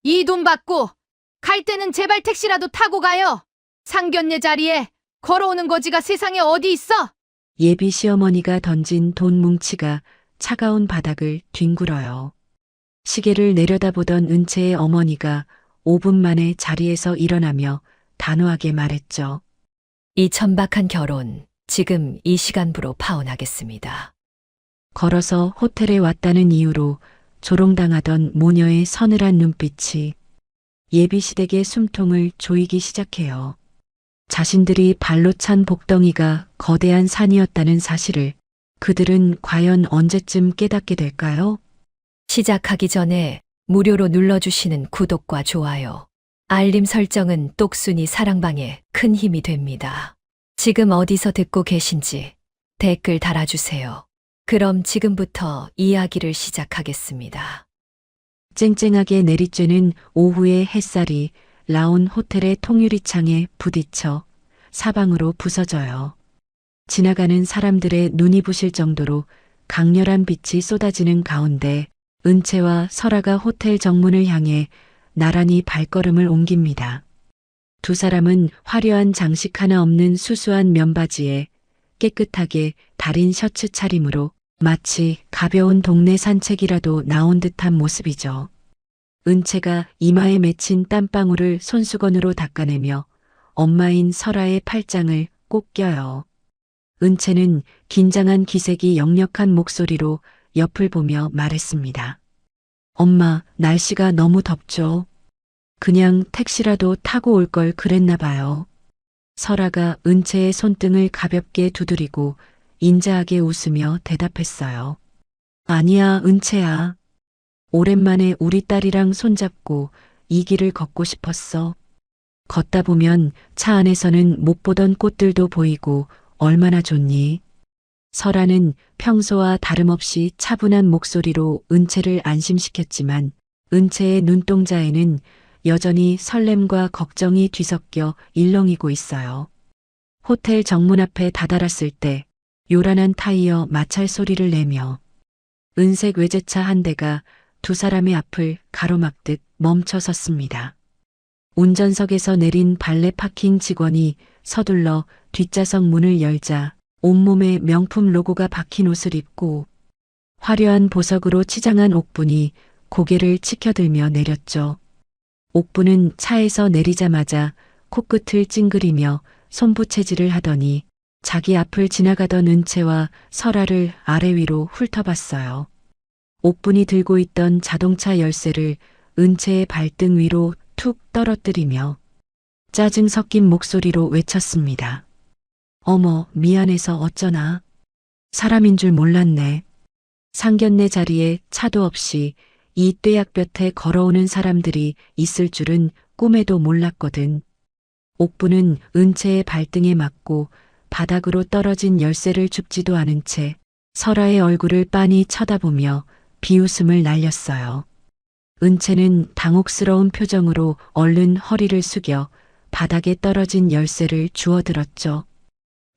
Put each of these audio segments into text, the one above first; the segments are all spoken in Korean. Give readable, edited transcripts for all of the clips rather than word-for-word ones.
이 돈 받고 갈 때는 제발 택시라도 타고 가요. 상견례 자리에 걸어오는 거지가 세상에 어디 있어? 예비 시어머니가 던진 돈 뭉치가 차가운 바닥을 뒹굴어요. 시계를 내려다보던 은채의 어머니가 5분 만에 자리에서 일어나며 단호하게 말했죠. 이 천박한 결혼 지금 이 시간부로 파혼하겠습니다. 걸어서 호텔에 왔다는 이유로 조롱당하던 모녀의 서늘한 눈빛이 예비시댁의 숨통을 조이기 시작해요. 자신들이 발로 찬 복덩이가 거대한 산이었다는 사실을 그들은 과연 언제쯤 깨닫게 될까요? 시작하기 전에 무료로 눌러주시는 구독과 좋아요, 알림 설정은 똑순이 사랑방에 큰 힘이 됩니다. 지금 어디서 듣고 계신지 댓글 달아주세요. 그럼 지금부터 이야기를 시작하겠습니다. 쨍쨍하게 내리쬐는 오후의 햇살이 라온 호텔의 통유리창에 부딪혀 사방으로 부서져요. 지나가는 사람들의 눈이 부실 정도로 강렬한 빛이 쏟아지는 가운데 은채와 설아가 호텔 정문을 향해 나란히 발걸음을 옮깁니다. 두 사람은 화려한 장식 하나 없는 수수한 면바지에 깨끗하게 다린 셔츠 차림으로 마치 가벼운 동네 산책이라도 나온 듯한 모습이죠. 은채가 이마에 맺힌 땀방울을 손수건으로 닦아내며 엄마인 설아의 팔짱을 꼭 껴요. 은채는 긴장한 기색이 역력한 목소리로 옆을 보며 말했습니다. 엄마, 날씨가 너무 덥죠? 그냥 택시라도 타고 올 걸 그랬나 봐요. 설아가 은채의 손등을 가볍게 두드리고 인자하게 웃으며 대답했어요. 아니야, 은채야. 오랜만에 우리 딸이랑 손잡고 이 길을 걷고 싶었어. 걷다 보면 차 안에서는 못 보던 꽃들도 보이고 얼마나 좋니? 설아는 평소와 다름없이 차분한 목소리로 은채를 안심시켰지만 은채의 눈동자에는 여전히 설렘과 걱정이 뒤섞여 일렁이고 있어요. 호텔 정문 앞에 다다랐을 때 요란한 타이어 마찰 소리를 내며 은색 외제차 한 대가 두 사람의 앞을 가로막듯 멈춰 섰습니다. 운전석에서 내린 발레 파킹 직원이 서둘러 뒷좌석 문을 열자 온몸에 명품 로고가 박힌 옷을 입고 화려한 보석으로 치장한 옥분이 고개를 치켜들며 내렸죠. 옥분은 차에서 내리자마자 코끝을 찡그리며 손부채질을 하더니 자기 앞을 지나가던 은채와 설아를 아래 위로 훑어봤어요. 옥분이 들고 있던 자동차 열쇠를 은채의 발등 위로 툭 떨어뜨리며 짜증 섞인 목소리로 외쳤습니다. 어머, 미안해서 어쩌나. 사람인 줄 몰랐네. 상견례 자리에 차도 없이 이 뙤약볕에 걸어오는 사람들이 있을 줄은 꿈에도 몰랐거든. 옥부는 은채의 발등에 맞고 바닥으로 떨어진 열쇠를 줍지도 않은 채 설아의 얼굴을 빤히 쳐다보며 비웃음을 날렸어요. 은채는 당혹스러운 표정으로 얼른 허리를 숙여 바닥에 떨어진 열쇠를 주워들었죠.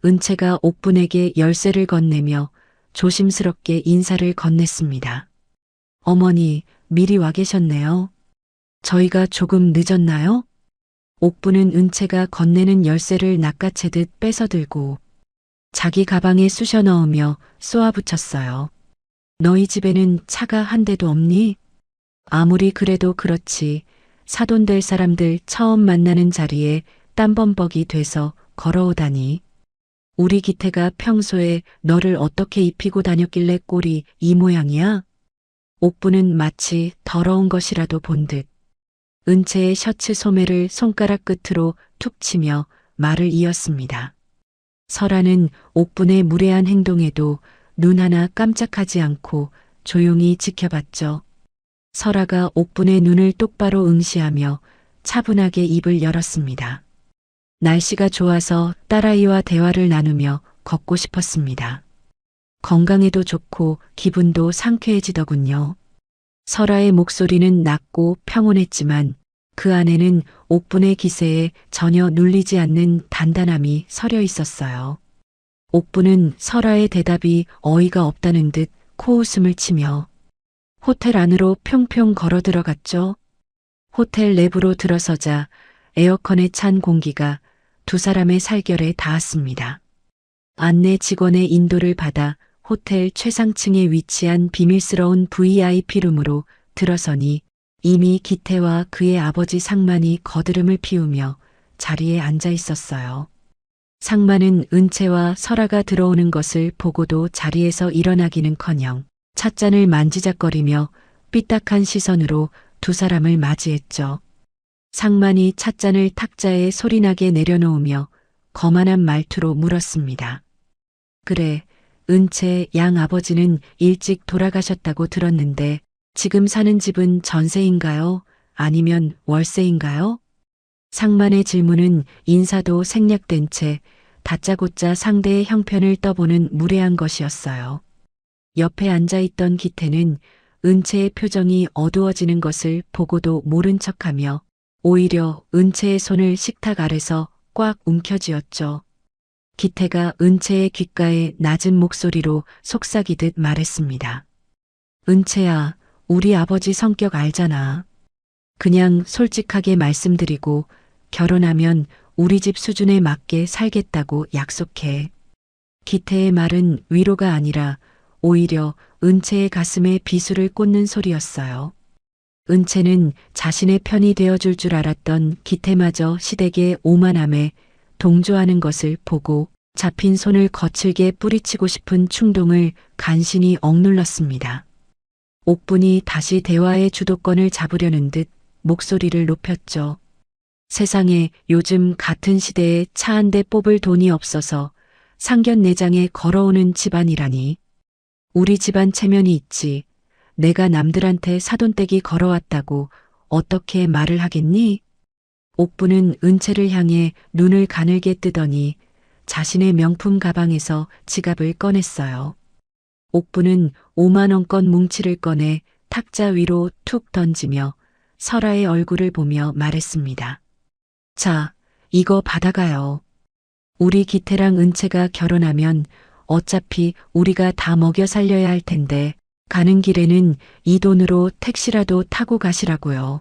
은채가 옥분에게 열쇠를 건네며 조심스럽게 인사를 건넸습니다. 어머니, 미리 와 계셨네요. 저희가 조금 늦었나요? 옥분은 은채가 건네는 열쇠를 낚아채듯 뺏어들고 자기 가방에 쑤셔 넣으며 쏘아붙였어요. 너희 집에는 차가 한 대도 없니? 아무리 그래도 그렇지. 사돈될 사람들 처음 만나는 자리에 땀범벅이 돼서 걸어오다니. 우리 기태가 평소에 너를 어떻게 입히고 다녔길래 꼴이 이 모양이야? 옥부는 마치 더러운 것이라도 본 듯 은채의 셔츠 소매를 손가락 끝으로 툭 치며 말을 이었습니다. 설아는 옥분의 무례한 행동에도 눈 하나 깜짝하지 않고 조용히 지켜봤죠. 설아가 옥분의 눈을 똑바로 응시하며 차분하게 입을 열었습니다. 날씨가 좋아서 딸아이와 대화를 나누며 걷고 싶었습니다. 건강에도 좋고 기분도 상쾌해지더군요. 설아의 목소리는 낮고 평온했지만 그 안에는 옥분의 기세에 전혀 눌리지 않는 단단함이 서려 있었어요. 옥분은 설아의 대답이 어이가 없다는 듯 코웃음을 치며 호텔 안으로 평평 걸어 들어갔죠. 호텔 내부로 들어서자 에어컨에 찬 공기가 두 사람의 살결에 닿았습니다. 안내 직원의 인도를 받아 호텔 최상층에 위치한 비밀스러운 VIP룸으로 들어서니 이미 기태와 그의 아버지 상만이 거드름을 피우며 자리에 앉아 있었어요. 상만은 은채와 설아가 들어오는 것을 보고도 자리에서 일어나기는커녕 찻잔을 만지작거리며 삐딱한 시선으로 두 사람을 맞이했죠. 상만이 찻잔을 탁자에 소리나게 내려놓으며 거만한 말투로 물었습니다. 그래, 은채 양 아버지는 일찍 돌아가셨다고 들었는데 지금 사는 집은 전세인가요? 아니면 월세인가요? 상만의 질문은 인사도 생략된 채 다짜고짜 상대의 형편을 떠보는 무례한 것이었어요. 옆에 앉아있던 기태는 은채의 표정이 어두워지는 것을 보고도 모른 척하며 오히려 은채의 손을 식탁 아래서 꽉 움켜쥐었죠. 기태가 은채의 귓가에 낮은 목소리로 속삭이듯 말했습니다. 은채야, 우리 아버지 성격 알잖아. 그냥 솔직하게 말씀드리고 결혼하면 우리 집 수준에 맞게 살겠다고 약속해. 기태의 말은 위로가 아니라 오히려 은채의 가슴에 비수를 꽂는 소리였어요. 은채는 자신의 편이 되어줄 줄 알았던 기태마저 시댁의 오만함에 동조하는 것을 보고 잡힌 손을 거칠게 뿌리치고 싶은 충동을 간신히 억눌렀습니다. 옥분이 다시 대화의 주도권을 잡으려는 듯 목소리를 높였죠. 세상에 요즘 같은 시대에 차 한 대 뽑을 돈이 없어서 상견례장에 걸어오는 집안이라니. 우리 집안 체면이 있지. 내가 남들한테 사돈떼기 걸어왔다고 어떻게 말을 하겠니? 옥부는 은채를 향해 눈을 가늘게 뜨더니 자신의 명품 가방에서 지갑을 꺼냈어요. 옥부는 5만 원권 뭉치를 꺼내 탁자 위로 툭 던지며 설아의 얼굴을 보며 말했습니다. 자, 이거 받아가요. 우리 기태랑 은채가 결혼하면 어차피 우리가 다 먹여 살려야 할 텐데 가는 길에는 이 돈으로 택시라도 타고 가시라고요.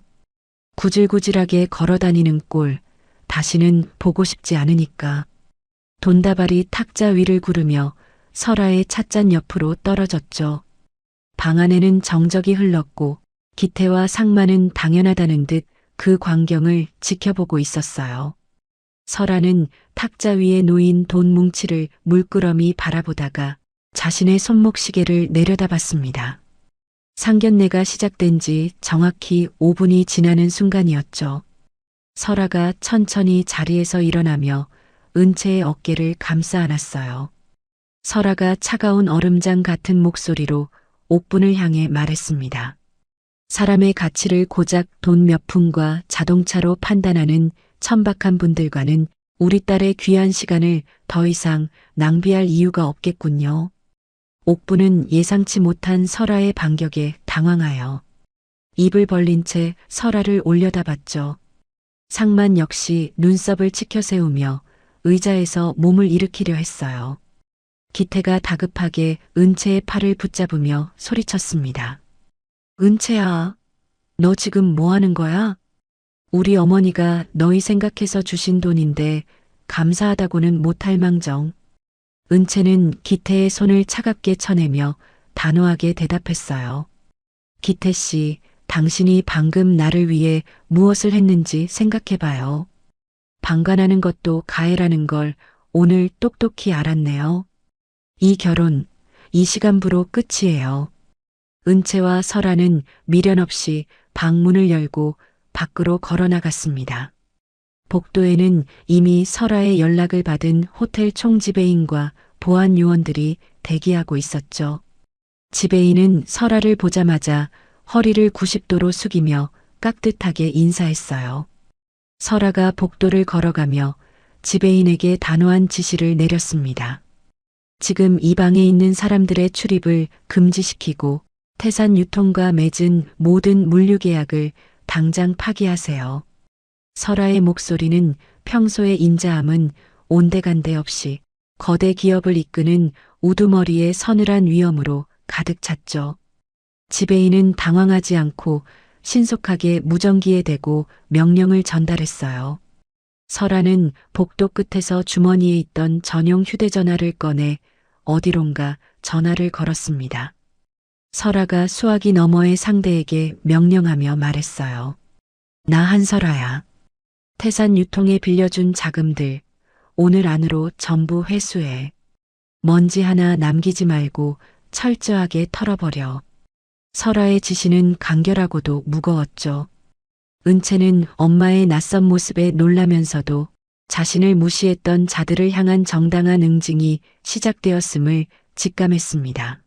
구질구질하게 걸어다니는 꼴 다시는 보고 싶지 않으니까. 돈다발이 탁자 위를 구르며 설아의 찻잔 옆으로 떨어졌죠. 방 안에는 정적이 흘렀고 기태와 상만은 당연하다는 듯 그 광경을 지켜보고 있었어요. 설아는 탁자 위에 놓인 돈 뭉치를 물끄러미 바라보다가 자신의 손목시계를 내려다봤습니다. 상견례가 시작된 지 정확히 5분이 지나는 순간이었죠. 설아가 천천히 자리에서 일어나며 은채의 어깨를 감싸 안았어요. 설아가 차가운 얼음장 같은 목소리로 옥분을 향해 말했습니다. 사람의 가치를 고작 돈 몇 푼과 자동차로 판단하는 천박한 분들과는 우리 딸의 귀한 시간을 더 이상 낭비할 이유가 없겠군요. 옥부는 예상치 못한 설아의 반격에 당황하여 입을 벌린 채 설아를 올려다봤죠. 상만 역시 눈썹을 치켜 세우며 의자에서 몸을 일으키려 했어요. 기태가 다급하게 은채의 팔을 붙잡으며 소리쳤습니다. 은채야, 너 지금 뭐 하는 거야? 우리 어머니가 너희 생각해서 주신 돈인데 감사하다고는 못할 망정. 은채는 기태의 손을 차갑게 쳐내며 단호하게 대답했어요. 기태 씨, 당신이 방금 나를 위해 무엇을 했는지 생각해봐요. 방관하는 것도 가해라는 걸 오늘 똑똑히 알았네요. 이 결혼, 이 시간부로 끝이에요. 은채와 설아는 미련 없이 방문을 열고 밖으로 걸어나갔습니다. 복도에는 이미 설아의 연락을 받은 호텔 총지배인과 보안 요원들이 대기하고 있었죠. 지배인은 설아를 보자마자 허리를 90도로 숙이며 깍듯하게 인사했어요. 설아가 복도를 걸어가며 지배인에게 단호한 지시를 내렸습니다. 지금 이 방에 있는 사람들의 출입을 금지시키고 태산 유통과 맺은 모든 물류 계약을 당장 파기하세요. 설아의 목소리는 평소의 인자함은 온데간데 없이 거대 기업을 이끄는 우두머리의 서늘한 위엄으로 가득 찼죠. 지배인은 당황하지 않고 신속하게 무전기에 대고 명령을 전달했어요. 설아는 복도 끝에서 주머니에 있던 전용 휴대전화를 꺼내 어디론가 전화를 걸었습니다. 설아가 수화기 너머의 상대에게 명령하며 말했어요. 나 한설아야. 태산 유통에 빌려준 자금들 오늘 안으로 전부 회수해. 먼지 하나 남기지 말고 철저하게 털어버려. 설아의 지시는 간결하고도 무거웠죠. 은채는 엄마의 낯선 모습에 놀라면서도 자신을 무시했던 자들을 향한 정당한 응징이 시작되었음을 직감했습니다.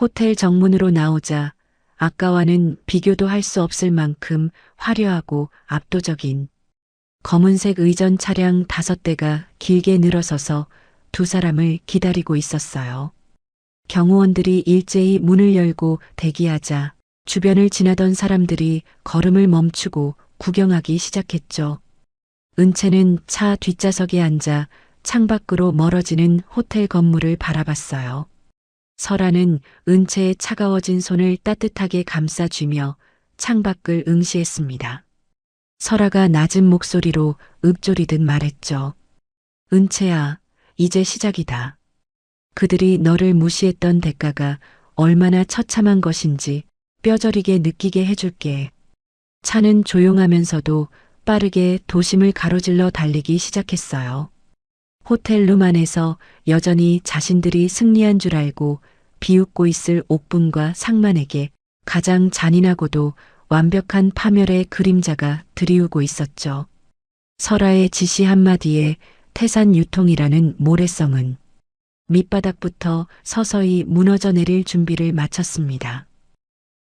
호텔 정문으로 나오자 아까와는 비교도 할 수 없을 만큼 화려하고 압도적인 검은색 의전 차량 5대가 길게 늘어서서 두 사람을 기다리고 있었어요. 경호원들이 일제히 문을 열고 대기하자 주변을 지나던 사람들이 걸음을 멈추고 구경하기 시작했죠. 은채는 차 뒷좌석에 앉아 창밖으로 멀어지는 호텔 건물을 바라봤어요. 설아는 은채의 차가워진 손을 따뜻하게 감싸쥐며 창밖을 응시했습니다. 설아가 낮은 목소리로 읊조리듯 말했죠. 은채야, 이제 시작이다. 그들이 너를 무시했던 대가가 얼마나 처참한 것인지 뼈저리게 느끼게 해줄게. 차는 조용하면서도 빠르게 도심을 가로질러 달리기 시작했어요. 호텔 룸 안에서 여전히 자신들이 승리한 줄 알고 비웃고 있을 옥분과 상만에게 가장 잔인하고도 완벽한 파멸의 그림자가 드리우고 있었죠. 설아의 지시 한마디에 태산 유통이라는 모래성은 밑바닥부터 서서히 무너져 내릴 준비를 마쳤습니다.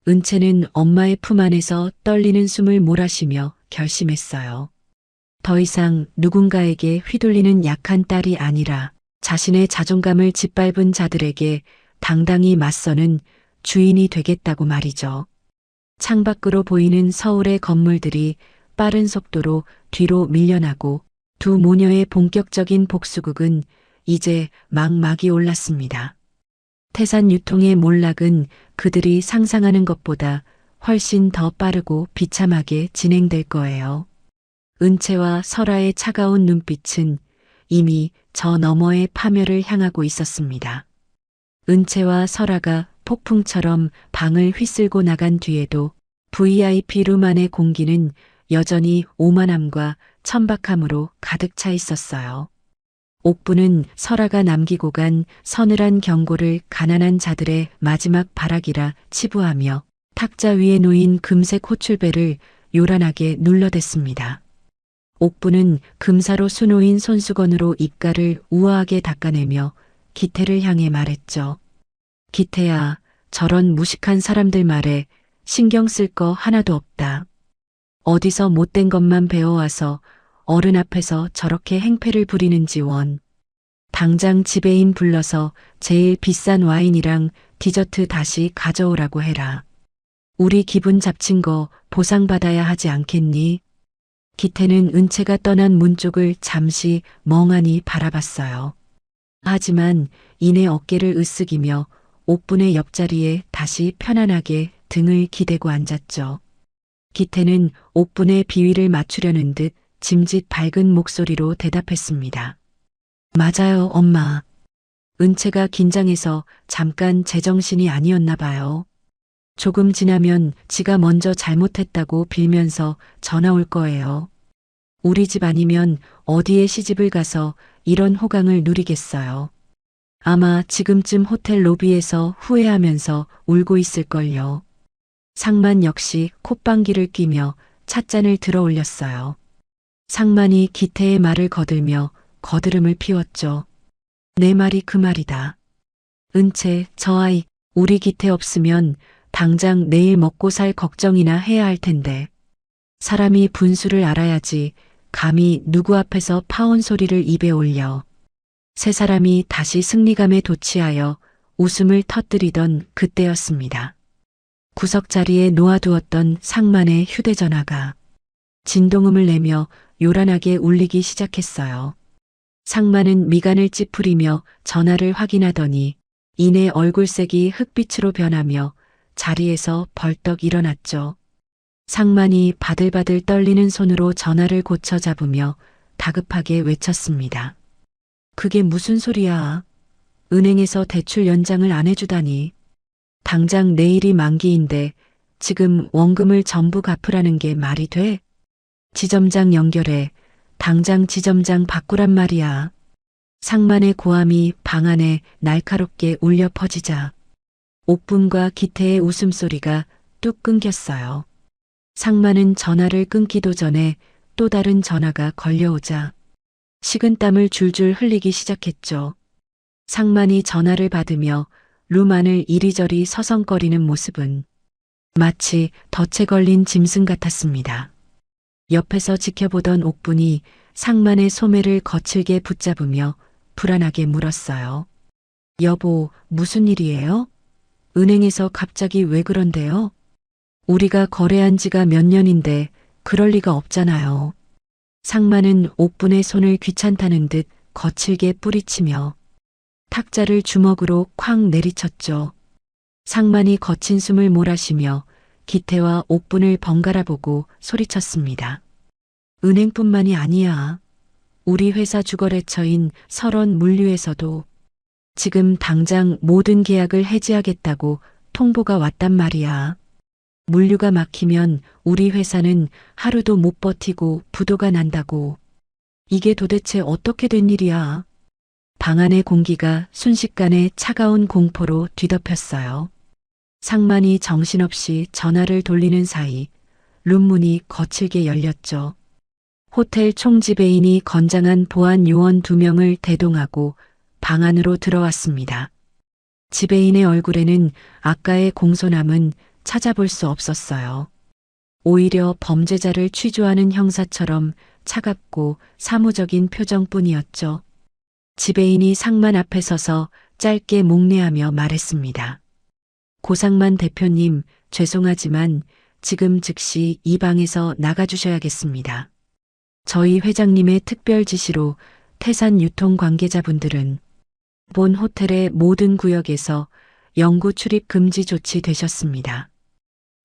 은채는 엄마의 품 안에서 떨리는 숨을 몰아쉬며 결심했어요. 더 이상 누군가에게 휘둘리는 약한 딸이 아니라 자신의 자존감을 짓밟은 자들에게 당당히 맞서는 주인이 되겠다고 말이죠. 창밖으로 보이는 서울의 건물들이 빠른 속도로 뒤로 밀려나고 두 모녀의 본격적인 복수극은 이제 막막이 올랐습니다. 태산 유통의 몰락은 그들이 상상하는 것보다 훨씬 더 빠르고 비참하게 진행될 거예요. 은채와 설아의 차가운 눈빛은 이미 저 너머의 파멸을 향하고 있었습니다. 은채와 설아가 폭풍처럼 방을 휘쓸고 나간 뒤에도 VIP 룸 안의 공기는 여전히 오만함과 천박함으로 가득 차 있었어요. 옥부는 설아가 남기고 간 서늘한 경고를 가난한 자들의 마지막 발악이라 치부하며 탁자 위에 놓인 금색 호출벨을 요란하게 눌러댔습니다. 옥부는 금사로 수놓인 손수건으로 입가를 우아하게 닦아내며 기태를 향해 말했죠. 기태야, 저런 무식한 사람들 말에 신경 쓸 거 하나도 없다. 어디서 못된 것만 배워와서 어른 앞에서 저렇게 행패를 부리는지 원. 당장 지배인 불러서 제일 비싼 와인이랑 디저트 다시 가져오라고 해라. 우리 기분 잡친 거 보상받아야 하지 않겠니? 기태는 은채가 떠난 문 쪽을 잠시 멍하니 바라봤어요. 하지만 이내 어깨를 으쓱이며 옥분의 옆자리에 다시 편안하게 등을 기대고 앉았죠. 기태는 옥분의 비위를 맞추려는 듯 짐짓 밝은 목소리로 대답했습니다. 맞아요, 엄마. 은채가 긴장해서 잠깐 제정신이 아니었나 봐요. 조금 지나면 지가 먼저 잘못했다고 빌면서 전화 올 거예요. 우리 집 아니면 어디에 시집을 가서 이런 호강을 누리겠어요. 아마 지금쯤 호텔 로비에서 후회하면서 울고 있을걸요. 상만 역시 콧방귀를 뀌며 찻잔을 들어 올렸어요. 상만이 기태의 말을 거들며 거드름을 피웠죠. 내 말이 그 말이다. 은채, 저 아이, 우리 기태 없으면 당장 내일 먹고 살 걱정이나 해야 할 텐데. 사람이 분수를 알아야지 감히 누구 앞에서 파혼 소리를 입에 올려. 세 사람이 다시 승리감에 도취하여 웃음을 터뜨리던 그때였습니다. 구석자리에 놓아두었던 상만의 휴대전화가 진동음을 내며 요란하게 울리기 시작했어요. 상만은 미간을 찌푸리며 전화를 확인하더니 이내 얼굴색이 흑빛으로 변하며 자리에서 벌떡 일어났죠. 상만이 바들바들 떨리는 손으로 전화를 고쳐 잡으며 다급하게 외쳤습니다. 그게 무슨 소리야? 은행에서 대출 연장을 안 해주다니. 당장 내일이 만기인데 지금 원금을 전부 갚으라는 게 말이 돼? 지점장 연결해. 당장 지점장 바꾸란 말이야. 상만의 고함이 방 안에 날카롭게 울려 퍼지자 옥분과 기태의 웃음소리가 뚝 끊겼어요. 상만은 전화를 끊기도 전에 또 다른 전화가 걸려오자 식은땀을 줄줄 흘리기 시작했죠. 상만이 전화를 받으며 룸 안을 이리저리 서성거리는 모습은 마치 덫에 걸린 짐승 같았습니다. 옆에서 지켜보던 옥분이 상만의 소매를 거칠게 붙잡으며 불안하게 물었어요. 여보, 무슨 일이에요? 은행에서 갑자기 왜 그런데요? 우리가 거래한 지가 몇 년인데 그럴 리가 없잖아요. 상만은 옥분의 손을 귀찮다는 듯 거칠게 뿌리치며 탁자를 주먹으로 쾅 내리쳤죠. 상만이 거친 숨을 몰아쉬며 기태와 옥분을 번갈아 보고 소리쳤습니다. 은행뿐만이 아니야. 우리 회사 주거래처인 설원 물류에서도 지금 당장 모든 계약을 해지하겠다고 통보가 왔단 말이야. 물류가 막히면 우리 회사는 하루도 못 버티고 부도가 난다고. 이게 도대체 어떻게 된 일이야? 방 안의 공기가 순식간에 차가운 공포로 뒤덮였어요. 상만이 정신없이 전화를 돌리는 사이 룸문이 거칠게 열렸죠. 호텔 총지배인이 건장한 보안 요원 2명을 대동하고 방 안으로 들어왔습니다. 지배인의 얼굴에는 아까의 공손함은 찾아볼 수 없었어요. 오히려 범죄자를 취조하는 형사처럼 차갑고 사무적인 표정뿐이었죠. 지배인이 상만 앞에 서서 짧게 목례하며 말했습니다. 고상만 대표님, 죄송하지만 지금 즉시 이 방에서 나가주셔야겠습니다. 저희 회장님의 특별 지시로 태산 유통 관계자분들은 본 호텔의 모든 구역에서 영구 출입 금지 조치되셨습니다.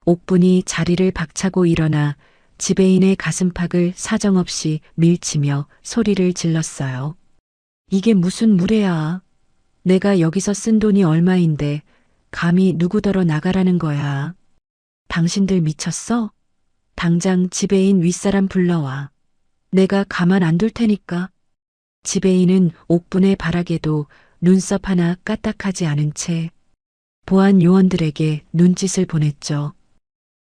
옥분이 자리를 박차고 일어나 지배인의 가슴팍을 사정없이 밀치며 소리를 질렀어요. 이게 무슨 무례야. 내가 여기서 쓴 돈이 얼마인데 감히 누구더러 나가라는 거야. 당신들 미쳤어? 당장 지배인 윗사람 불러와. 내가 가만 안 둘 테니까. 지배인은 옥분의 발악에도 눈썹 하나 까딱하지 않은 채 보안 요원들에게 눈짓을 보냈죠.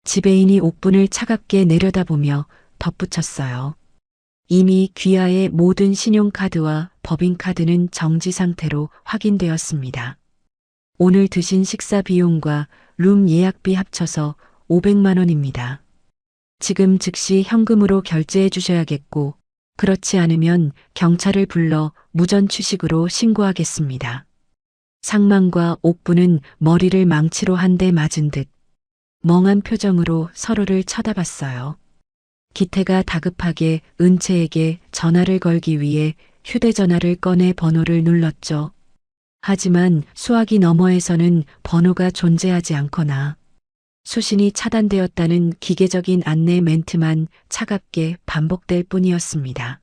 지배인이 옥분을 차갑게 내려다보며 덧붙였어요. 이미 귀하의 모든 신용카드와 법인카드는 정지 상태로 확인되었습니다. 오늘 드신 식사 비용과 룸 예약비 합쳐서 500만 원입니다. 지금 즉시 현금으로 결제해 주셔야겠고, 그렇지 않으면 경찰을 불러 무전 취식으로 신고하겠습니다. 상만과 옥분은 머리를 망치로 한 대 맞은 듯 멍한 표정으로 서로를 쳐다봤어요. 기태가 다급하게 은채에게 전화를 걸기 위해 휴대전화를 꺼내 번호를 눌렀죠. 하지만 수화기 너머에서는 번호가 존재하지 않거나 수신이 차단되었다는 기계적인 안내 멘트만 차갑게 반복될 뿐이었습니다.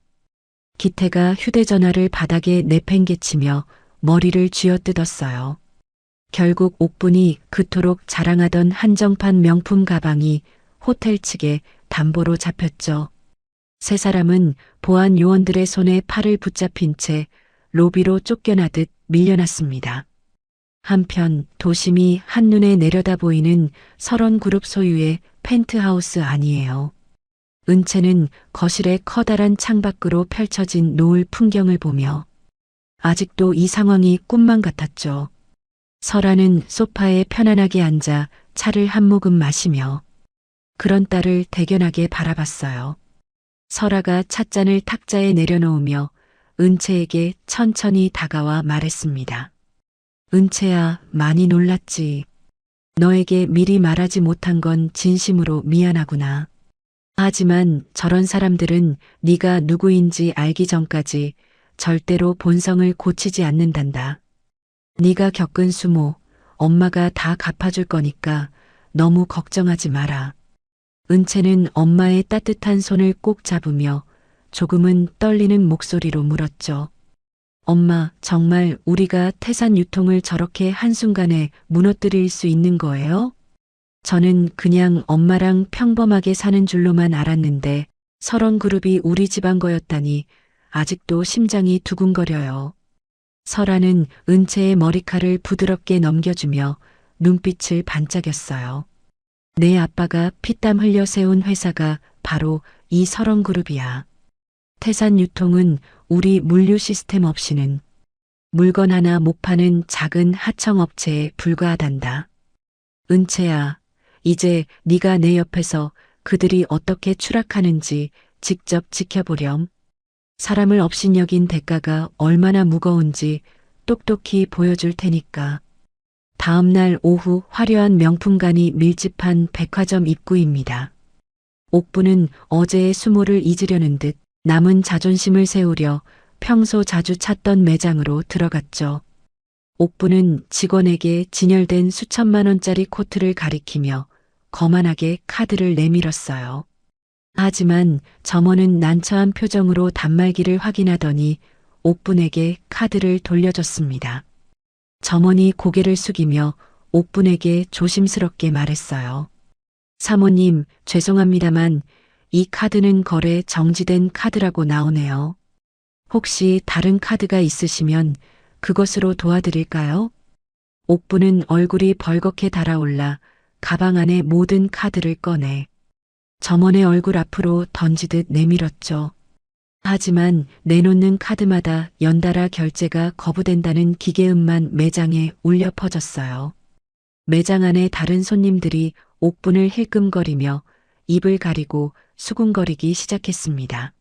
기태가 휴대전화를 바닥에 내팽개치며 머리를 쥐어뜯었어요. 결국 옥분이 그토록 자랑하던 한정판 명품 가방이 호텔 측에 담보로 잡혔죠. 세 사람은 보안 요원들의 손에 팔을 붙잡힌 채 로비로 쫓겨나듯 밀려났습니다. 한편 도심이 한눈에 내려다 보이는 설원그룹 소유의 펜트하우스 안이에요. 은채는 거실의 커다란 창밖으로 펼쳐진 노을 풍경을 보며 아직도 이 상황이 꿈만 같았죠. 설아는 소파에 편안하게 앉아 차를 한 모금 마시며 그런 딸을 대견하게 바라봤어요. 설아가 찻잔을 탁자에 내려놓으며 은채에게 천천히 다가와 말했습니다. 은채야, 많이 놀랐지. 너에게 미리 말하지 못한 건 진심으로 미안하구나. 하지만 저런 사람들은 네가 누구인지 알기 전까지 절대로 본성을 고치지 않는단다. 네가 겪은 수모, 엄마가 다 갚아줄 거니까 너무 걱정하지 마라. 은채는 엄마의 따뜻한 손을 꼭 잡으며 조금은 떨리는 목소리로 물었죠. 엄마, 정말 우리가 태산 유통을 저렇게 한순간에 무너뜨릴 수 있는 거예요? 저는 그냥 엄마랑 평범하게 사는 줄로만 알았는데 설원그룹이 우리 집안 거였다니 아직도 심장이 두근거려요. 설아는 은채의 머리칼을 부드럽게 넘겨주며 눈빛을 반짝였어요. 내 아빠가 피땀 흘려 세운 회사가 바로 이 설원그룹이야. 태산유통은 우리 물류 시스템 없이는 물건 하나 못 파는 작은 하청업체에 불과하단다. 은채야, 이제 네가 내 옆에서 그들이 어떻게 추락하는지 직접 지켜보렴. 사람을 업신여긴 대가가 얼마나 무거운지 똑똑히 보여줄 테니까. 다음 날 오후 화려한 명품관이 밀집한 백화점 입구입니다. 옥부는 어제의 수모를 잊으려는 듯 남은 자존심을 세우려 평소 자주 찾던 매장으로 들어갔죠. 옥부는 직원에게 진열된 수천만 원짜리 코트를 가리키며 거만하게 카드를 내밀었어요. 하지만 점원은 난처한 표정으로 단말기를 확인하더니 옥분에게 카드를 돌려줬습니다. 점원이 고개를 숙이며 옥분에게 조심스럽게 말했어요. 사모님, 죄송합니다만 이 카드는 거래 정지된 카드라고 나오네요. 혹시 다른 카드가 있으시면 그것으로 도와드릴까요? 옥분은 얼굴이 벌겋게 달아올라 가방 안에 모든 카드를 꺼내 점원의 얼굴 앞으로 던지듯 내밀었죠. 하지만 내놓는 카드마다 연달아 결제가 거부된다는 기계음만 매장에 울려 퍼졌어요. 매장 안에 다른 손님들이 옥분을 힐끔거리며 입을 가리고 수군거리기 시작했습니다.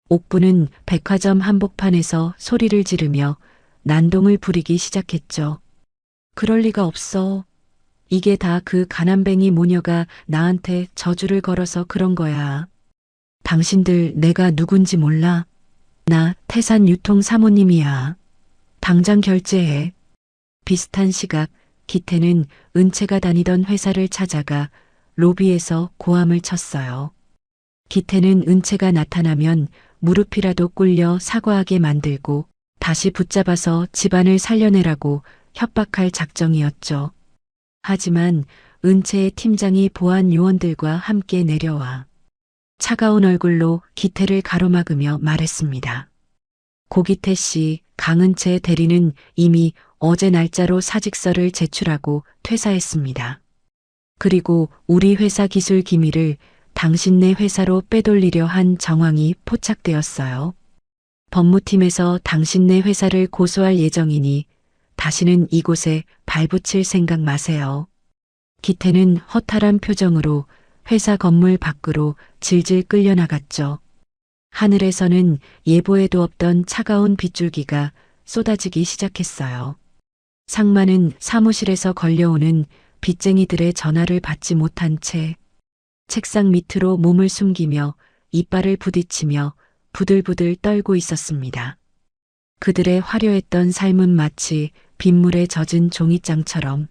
옥분은 백화점 한복판에서 소리를 지르며 난동을 부리기 시작했죠. 그럴 리가 없어. 이게 다 그 가난뱅이 모녀가 나한테 저주를 걸어서 그런 거야. 당신들 내가 누군지 몰라? 나 태산 유통 사모님이야. 당장 결제해. 비슷한 시각 기태는 은채가 다니던 회사를 찾아가 로비에서 고함을 쳤어요. 기태는 은채가 나타나면 무릎이라도 꿇려 사과하게 만들고 다시 붙잡아서 집안을 살려내라고 협박할 작정이었죠. 하지만 은채의 팀장이 보안 요원들과 함께 내려와 차가운 얼굴로 기태를 가로막으며 말했습니다. 고기태 씨, 강은채 대리는 이미 어제 날짜로 사직서를 제출하고 퇴사했습니다. 그리고 우리 회사 기술 기밀을 당신네 회사로 빼돌리려 한 정황이 포착되었어요. 법무팀에서 당신네 회사를 고소할 예정이니 다시는 이곳에 발붙일 생각 마세요. 기태는 허탈한 표정으로 회사 건물 밖으로 질질 끌려나갔죠. 하늘에서는 예보에도 없던 차가운 빗줄기가 쏟아지기 시작했어요. 상마는 사무실에서 걸려오는 빚쟁이들의 전화를 받지 못한 채 책상 밑으로 몸을 숨기며 이빨을 부딪히며 부들부들 떨고 있었습니다. 그들의 화려했던 삶은 마치 빗물에 젖은 종이장처럼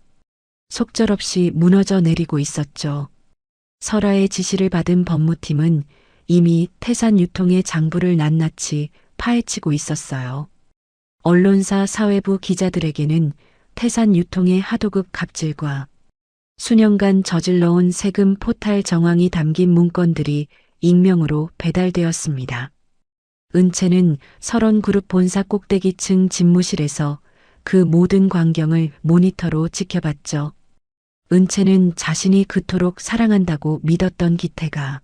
속절없이 무너져 내리고 있었죠. 설아의 지시를 받은 법무팀은 이미 태산 유통의 장부를 낱낱이 파헤치고 있었어요. 언론사 사회부 기자들에게는 태산 유통의 하도급 갑질과 수년간 저질러온 세금 포탈 정황이 담긴 문건들이 익명으로 배달되었습니다. 은채는 설원그룹 본사 꼭대기층 집무실에서 그 모든 광경을 모니터로 지켜봤죠. 은채는 자신이 그토록 사랑한다고 믿었던 기태가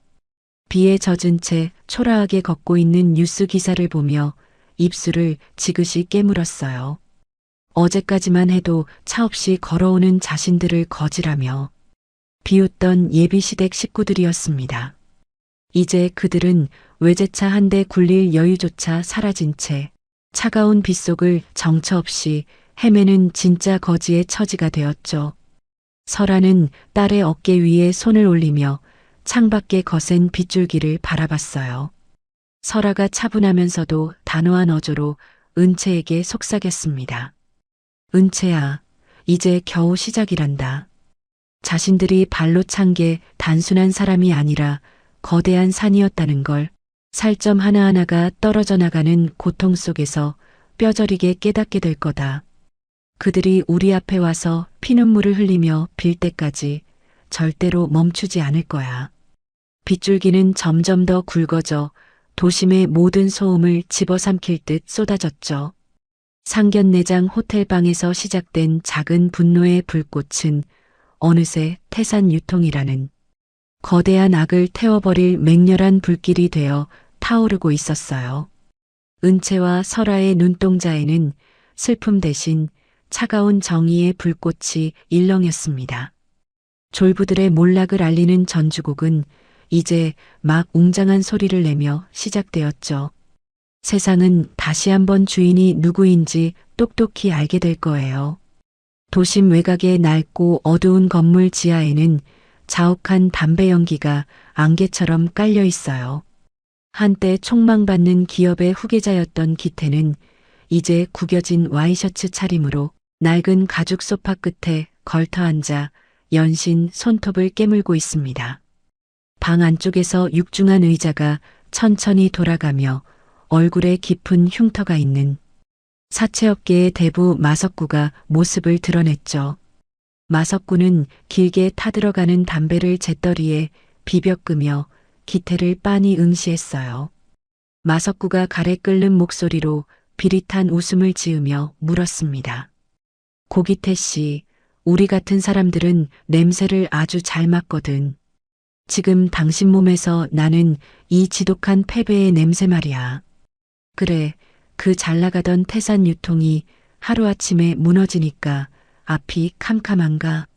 비에 젖은 채 초라하게 걷고 있는 뉴스 기사를 보며 입술을 지그시 깨물었어요. 어제까지만 해도 차 없이 걸어오는 자신들을 거지라며 비웃던 예비시댁 식구들이었습니다. 이제 그들은 외제차 한 대 굴릴 여유조차 사라진 채 차가운 빗속을 정처 없이 헤매는 진짜 거지의 처지가 되었죠. 설아는 딸의 어깨 위에 손을 올리며 창밖에 거센 빗줄기를 바라봤어요. 설아가 차분하면서도 단호한 어조로 은채에게 속삭였습니다. 은채야, 이제 겨우 시작이란다. 자신들이 발로 찬 게 단순한 사람이 아니라 거대한 산이었다는 걸 살점 하나하나가 떨어져 나가는 고통 속에서 뼈저리게 깨닫게 될 거다. 그들이 우리 앞에 와서 피눈물을 흘리며 빌 때까지 절대로 멈추지 않을 거야. 빗줄기는 점점 더 굵어져 도심의 모든 소음을 집어삼킬 듯 쏟아졌죠. 상견례장 호텔방에서 시작된 작은 분노의 불꽃은 어느새 태산 유통이라는 거대한 악을 태워버릴 맹렬한 불길이 되어 타오르고 있었어요. 은채와 설아의 눈동자에는 슬픔 대신 차가운 정의의 불꽃이 일렁였습니다. 졸부들의 몰락을 알리는 전주곡은 이제 막 웅장한 소리를 내며 시작되었죠. 세상은 다시 한번 주인이 누구인지 똑똑히 알게 될 거예요. 도심 외곽의 낡고 어두운 건물 지하에는 자욱한 담배 연기가 안개처럼 깔려 있어요. 한때 촉망받는 기업의 후계자였던 기태는 이제 구겨진 와이셔츠 차림으로 낡은 가죽 소파 끝에 걸터 앉아 연신 손톱을 깨물고 있습니다. 방 안쪽에서 육중한 의자가 천천히 돌아가며 얼굴에 깊은 흉터가 있는 사채업계의 대부 마석구가 모습을 드러냈죠. 마석구는 길게 타들어가는 담배를 재떨이에 비벼 끄며 기태를 빤히 응시했어요. 마석구가 가래 끓는 목소리로 비릿한 웃음을 지으며 물었습니다. 고기태 씨, 우리 같은 사람들은 냄새를 아주 잘 맡거든. 지금 당신 몸에서 나는 이 지독한 패배의 냄새 말이야. 그래, 그 잘나가던 태산 유통이 하루아침에 무너지니까 앞이 캄캄한가.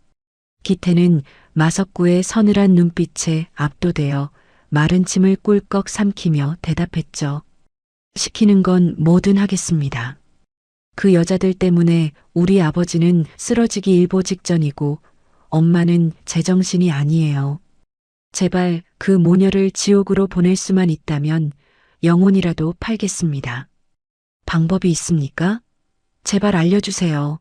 기태는 마석구의 서늘한 눈빛에 압도되어 마른 침을 꿀꺽 삼키며 대답했죠. 시키는 건 뭐든 하겠습니다. 그 여자들 때문에 우리 아버지는 쓰러지기 일보 직전이고 엄마는 제정신이 아니에요. 제발 그 모녀를 지옥으로 보낼 수만 있다면 영혼이라도 팔겠습니다. 방법이 있습니까? 제발 알려주세요.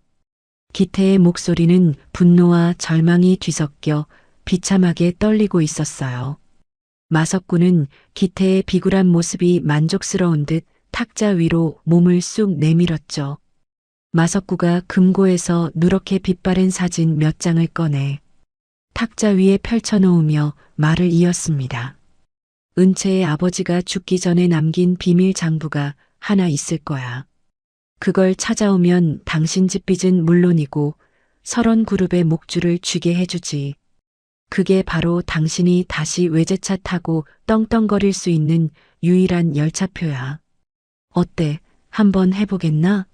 기태의 목소리는 분노와 절망이 뒤섞여 비참하게 떨리고 있었어요. 마석구는 기태의 비굴한 모습이 만족스러운 듯 탁자 위로 몸을 쑥 내밀었죠. 마석구가 금고에서 누렇게 빛바랜 사진 몇 장을 꺼내 탁자 위에 펼쳐놓으며 말을 이었습니다. 은채의 아버지가 죽기 전에 남긴 비밀 장부가 하나 있을 거야. 그걸 찾아오면 당신 집 빚은 물론이고 설원그룹의 목줄을 쥐게 해주지. 그게 바로 당신이 다시 외제차 타고 떵떵거릴 수 있는 유일한 열차표야. 어때? 한번 해보겠나?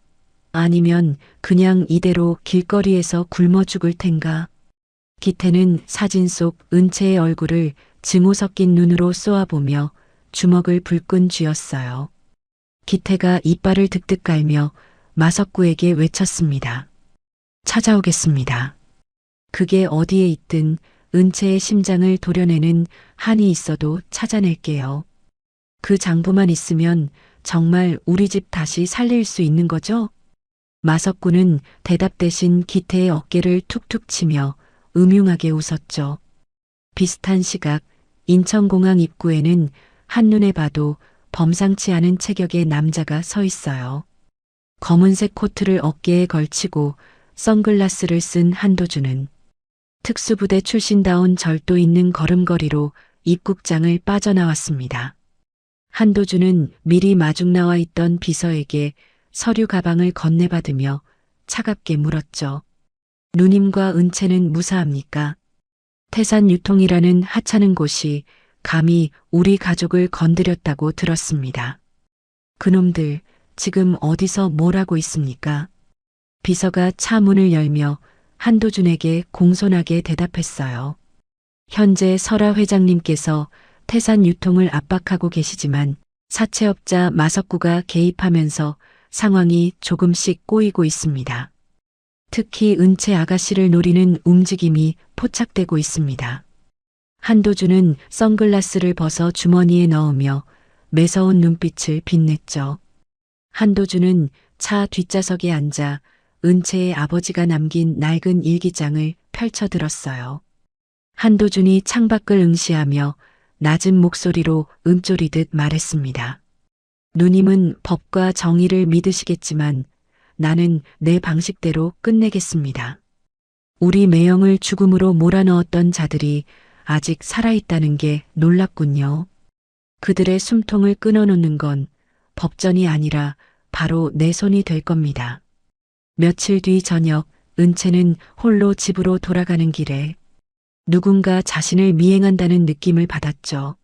아니면 그냥 이대로 길거리에서 굶어 죽을 텐가? 기태는 사진 속 은채의 얼굴을 증오 섞인 눈으로 쏘아보며 주먹을 불끈 쥐었어요. 기태가 이빨을 득득 깔며 마석구에게 외쳤습니다. 찾아오겠습니다. 그게 어디에 있든 은채의 심장을 도려내는 한이 있어도 찾아낼게요. 그 장부만 있으면 정말 우리 집 다시 살릴 수 있는 거죠? 마석구는 대답 대신 기태의 어깨를 툭툭 치며 음흉하게 웃었죠. 비슷한 시각 인천공항 입구에는 한눈에 봐도 범상치 않은 체격의 남자가 서 있어요. 검은색 코트를 어깨에 걸치고 선글라스를 쓴 한도준은 특수부대 출신다운 절도 있는 걸음걸이로 입국장을 빠져나왔습니다. 한도준은 미리 마중 나와 있던 비서에게 서류 가방을 건네받으며 차갑게 물었죠. 누님과 은채는 무사합니까? 태산 유통이라는 하찮은 곳이 감히 우리 가족을 건드렸다고 들었습니다. 그놈들 지금 어디서 뭘 하고 있습니까? 비서가 차 문을 열며 한도준에게 공손하게 대답했어요. 현재 설아 회장님께서 태산 유통을 압박하고 계시지만 사채업자 마석구가 개입하면서 상황이 조금씩 꼬이고 있습니다. 특히 은채 아가씨를 노리는 움직임이 포착되고 있습니다. 한도준은 선글라스를 벗어 주머니에 넣으며 매서운 눈빛을 빛냈죠. 한도준은 차 뒷좌석에 앉아 은채의 아버지가 남긴 낡은 일기장을 펼쳐들었어요. 한도준이 창밖을 응시하며 낮은 목소리로 음조리듯 말했습니다. 누님은 법과 정의를 믿으시겠지만 나는 내 방식대로 끝내겠습니다. 우리 매형을 죽음으로 몰아넣었던 자들이 아직 살아있다는 게 놀랍군요. 그들의 숨통을 끊어놓는 건 법전이 아니라 바로 내 손이 될 겁니다. 며칠 뒤 저녁 은채는 홀로 집으로 돌아가는 길에 누군가 자신을 미행한다는 느낌을 받았죠.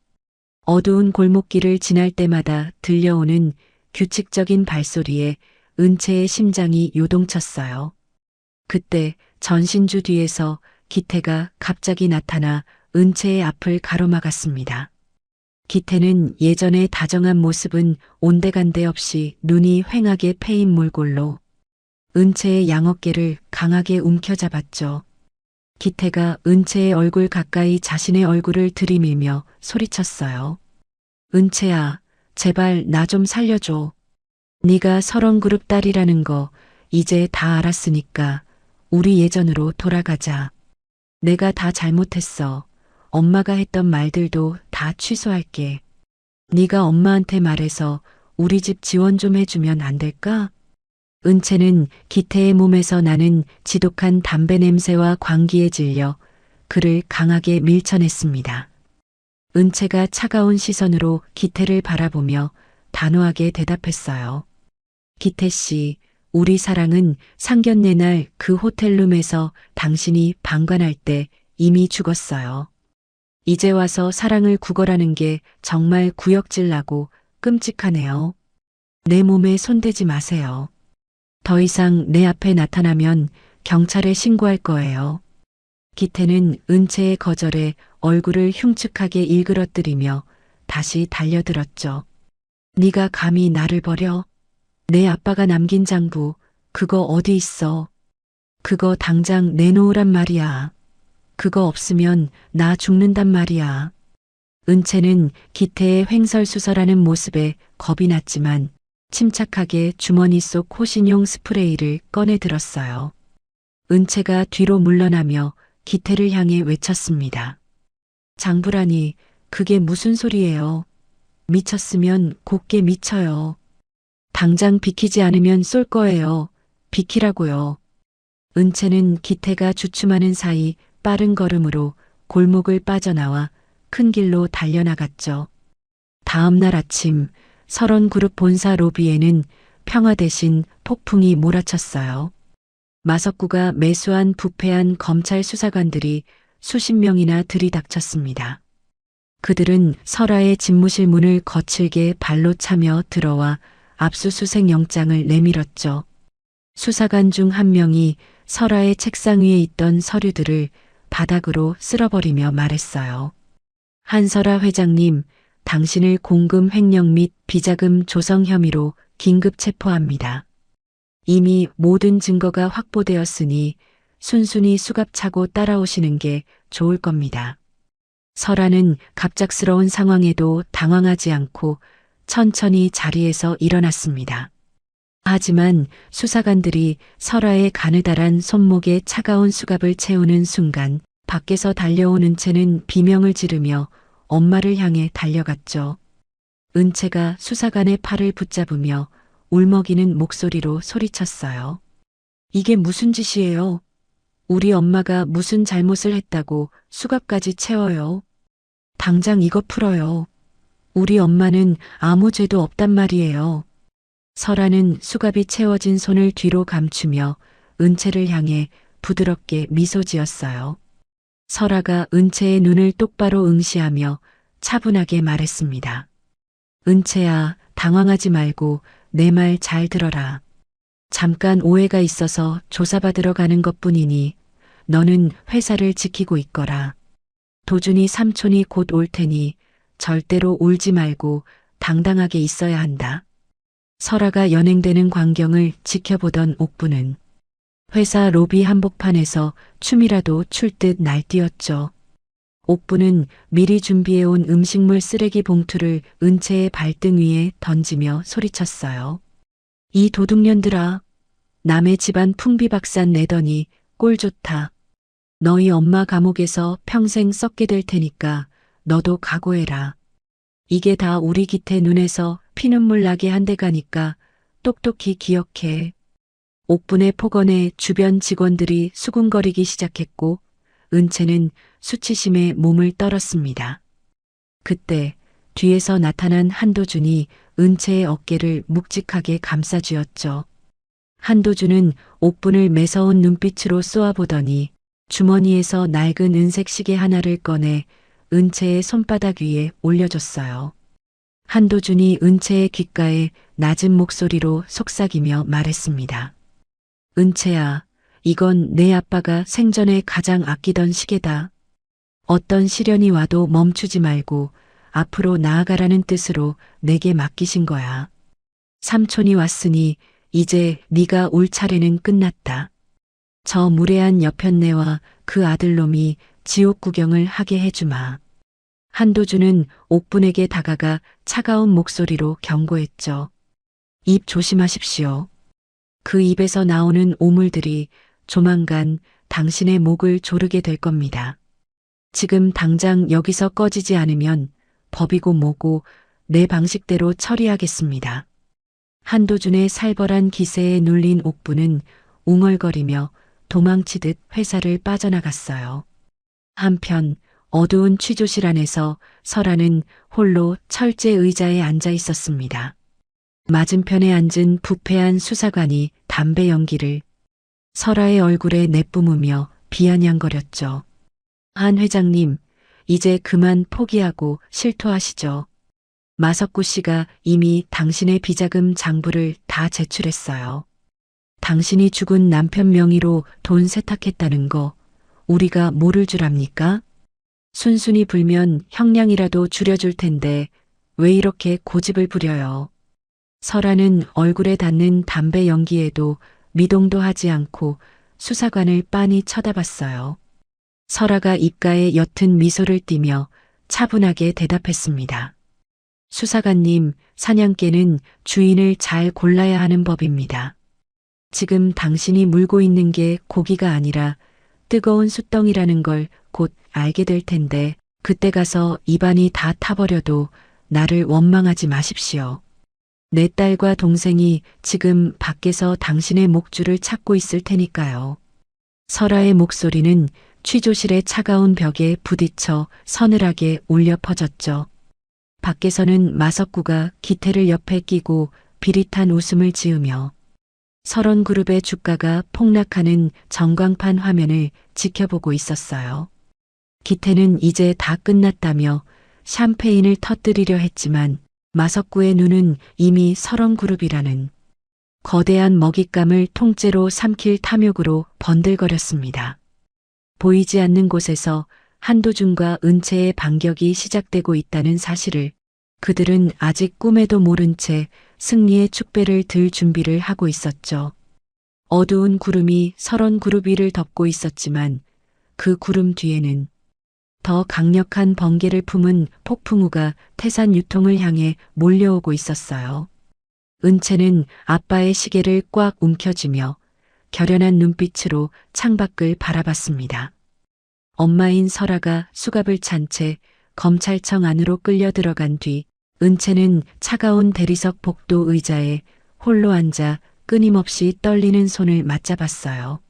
어두운 골목길을 지날 때마다 들려오는 규칙적인 발소리에 은채의 심장이 요동쳤어요. 그때 전신주 뒤에서 기태가 갑자기 나타나 은채의 앞을 가로막았습니다. 기태는 예전의 다정한 모습은 온데간데 없이 눈이 휑하게 패인 몰골로 은채의 양어깨를 강하게 움켜잡았죠. 기태가 은채의 얼굴 가까이 자신의 얼굴을 들이밀며 소리쳤어요. 은채야, 제발 나 좀 살려줘. 네가 설원그룹 딸이라는 거 이제 다 알았으니까 우리 예전으로 돌아가자. 내가 다 잘못했어. 엄마가 했던 말들도 다 취소할게. 네가 엄마한테 말해서 우리 집 지원 좀 해주면 안 될까? 은채는 기태의 몸에서 나는 지독한 담배 냄새와 광기에 질려 그를 강하게 밀쳐냈습니다. 은채가 차가운 시선으로 기태를 바라보며 단호하게 대답했어요. 기태 씨, 우리 사랑은 상견례 날 그 호텔룸에서 당신이 방관할 때 이미 죽었어요. 이제 와서 사랑을 구걸하는 게 정말 구역질 나고 끔찍하네요. 내 몸에 손대지 마세요. 더 이상 내 앞에 나타나면 경찰에 신고할 거예요. 기태는 은채의 거절에 얼굴을 흉측하게 일그러뜨리며 다시 달려들었죠. 네가 감히 나를 버려? 내 아빠가 남긴 장부 그거 어디 있어? 그거 당장 내놓으란 말이야. 그거 없으면 나 죽는단 말이야. 은채는 기태의 횡설수설하는 모습에 겁이 났지만 침착하게 주머니 속 호신용 스프레이를 꺼내 들었어요. 은채가 뒤로 물러나며 기태를 향해 외쳤습니다. 장부라니, 그게 무슨 소리예요? 미쳤으면 곱게 미쳐요. 당장 비키지 않으면 쏠 거예요. 비키라고요. 은채는 기태가 주춤하는 사이 빠른 걸음으로 골목을 빠져나와 큰 길로 달려나갔죠. 다음 날 아침 설원그룹 본사 로비에는 평화 대신 폭풍이 몰아쳤어요. 마석구가 매수한 부패한 검찰 수사관들이 수십 명이나 들이닥쳤습니다. 그들은 설아의 집무실 문을 거칠게 발로 차며 들어와 압수수색 영장을 내밀었죠. 수사관 중 한 명이 설아의 책상 위에 있던 서류들을 바닥으로 쓸어버리며 말했어요. 한설아 회장님, 당신을 공금 횡령 및 비자금 조성 혐의로 긴급 체포합니다. 이미 모든 증거가 확보되었으니 순순히 수갑차고 따라오시는 게 좋을 겁니다. 설아는 갑작스러운 상황에도 당황하지 않고 천천히 자리에서 일어났습니다. 하지만 수사관들이 설아의 가느다란 손목에 차가운 수갑을 채우는 순간 밖에서 달려온 은채는 비명을 지르며 엄마를 향해 달려갔죠. 은채가 수사관의 팔을 붙잡으며 울먹이는 목소리로 소리쳤어요. 이게 무슨 짓이에요? 우리 엄마가 무슨 잘못을 했다고 수갑까지 채워요? 당장 이거 풀어요. 우리 엄마는 아무 죄도 없단 말이에요. 설아는 수갑이 채워진 손을 뒤로 감추며 은채를 향해 부드럽게 미소 지었어요. 설아가 은채의 눈을 똑바로 응시하며 차분하게 말했습니다. 은채야, 당황하지 말고 내 말 잘 들어라. 잠깐 오해가 있어서 조사받으러 가는 것뿐이니 너는 회사를 지키고 있거라. 도준이 삼촌이 곧 올 테니 절대로 울지 말고 당당하게 있어야 한다. 설아가 연행되는 광경을 지켜보던 옥부는 회사 로비 한복판에서 춤이라도 출 듯 날뛰었죠. 옥부는 미리 준비해온 음식물 쓰레기 봉투를 은채의 발등 위에 던지며 소리쳤어요. 이 도둑년들아, 남의 집안 풍비박산 내더니 꼴 좋다. 너희 엄마 감옥에서 평생 썩게 될 테니까 너도 각오해라. 이게 다 우리 기태 눈에서 피눈물 나게 한 대가니까 똑똑히 기억해. 옥분의 폭언에 주변 직원들이 수군거리기 시작했고 은채는 수치심에 몸을 떨었습니다. 그때 뒤에서 나타난 한도준이 은채의 어깨를 묵직하게 감싸쥐었죠. 한도준은 옥분을 매서운 눈빛으로 쏘아보더니 주머니에서 낡은 은색 시계 하나를 꺼내 은채의 손바닥 위에 올려줬어요. 한도준이 은채의 귓가에 낮은 목소리로 속삭이며 말했습니다. 은채야, 이건 내 아빠가 생전에 가장 아끼던 시계다. 어떤 시련이 와도 멈추지 말고 앞으로 나아가라는 뜻으로 내게 맡기신 거야. 삼촌이 왔으니 이제 네가 올 차례는 끝났다. 저 무례한 여편네와 그 아들놈이 지옥 구경을 하게 해주마. 한도준은 옥분에게 다가가 차가운 목소리로 경고했죠. 입 조심하십시오. 그 입에서 나오는 오물들이 조만간 당신의 목을 조르게 될 겁니다. 지금 당장 여기서 꺼지지 않으면 법이고 뭐고 내 방식대로 처리하겠습니다. 한도준의 살벌한 기세에 눌린 옥분은 웅얼거리며 도망치듯 회사를 빠져나갔어요. 한편 어두운 취조실 안에서 설아는 홀로 철제 의자에 앉아 있었습니다. 맞은편에 앉은 부패한 수사관이 담배 연기를 설아의 얼굴에 내뿜으며 비아냥거렸죠. 한 회장님, 이제 그만 포기하고 실토하시죠. 마석구 씨가 이미 당신의 비자금 장부를 다 제출했어요. 당신이 죽은 남편 명의로 돈 세탁했다는 거 우리가 모를 줄 압니까? 순순히 불면 형량이라도 줄여줄 텐데 왜 이렇게 고집을 부려요? 설아는 얼굴에 닿는 담배 연기에도 미동도 하지 않고 수사관을 빤히 쳐다봤어요. 설아가 입가에 옅은 미소를 띠며 차분하게 대답했습니다. 수사관님, 사냥개는 주인을 잘 골라야 하는 법입니다. 지금 당신이 물고 있는 게 고기가 아니라 뜨거운 숯덩이라는 걸 곧 알게 될 텐데 그때 가서 입안이 다 타버려도 나를 원망하지 마십시오. 내 딸과 동생이 지금 밖에서 당신의 목줄을 찾고 있을 테니까요. 설아의 목소리는 취조실의 차가운 벽에 부딪혀 서늘하게 울려 퍼졌죠. 밖에서는 마석구가 기태를 옆에 끼고 비릿한 웃음을 지으며 설원그룹의 주가가 폭락하는 전광판 화면을 지켜보고 있었어요. 기태는 이제 다 끝났다며 샴페인을 터뜨리려 했지만 마석구의 눈은 이미 설원그룹이라는 거대한 먹잇감을 통째로 삼킬 탐욕으로 번들거렸습니다. 보이지 않는 곳에서 한도준과 은채의 반격이 시작되고 있다는 사실을 그들은 아직 꿈에도 모른 채 승리의 축배를 들 준비를 하고 있었죠. 어두운 구름이 설원그룹 위를 덮고 있었지만 그 구름 뒤에는 더 강력한 번개를 품은 폭풍우가 태산 유통을 향해 몰려오고 있었어요. 은채는 아빠의 시계를 꽉 움켜쥐며 결연한 눈빛으로 창밖을 바라봤습니다. 엄마인 설아가 수갑을 찬 채 검찰청 안으로 끌려 들어간 뒤 은채는 차가운 대리석 복도 의자에 홀로 앉아 끊임없이 떨리는 손을 맞잡았어요.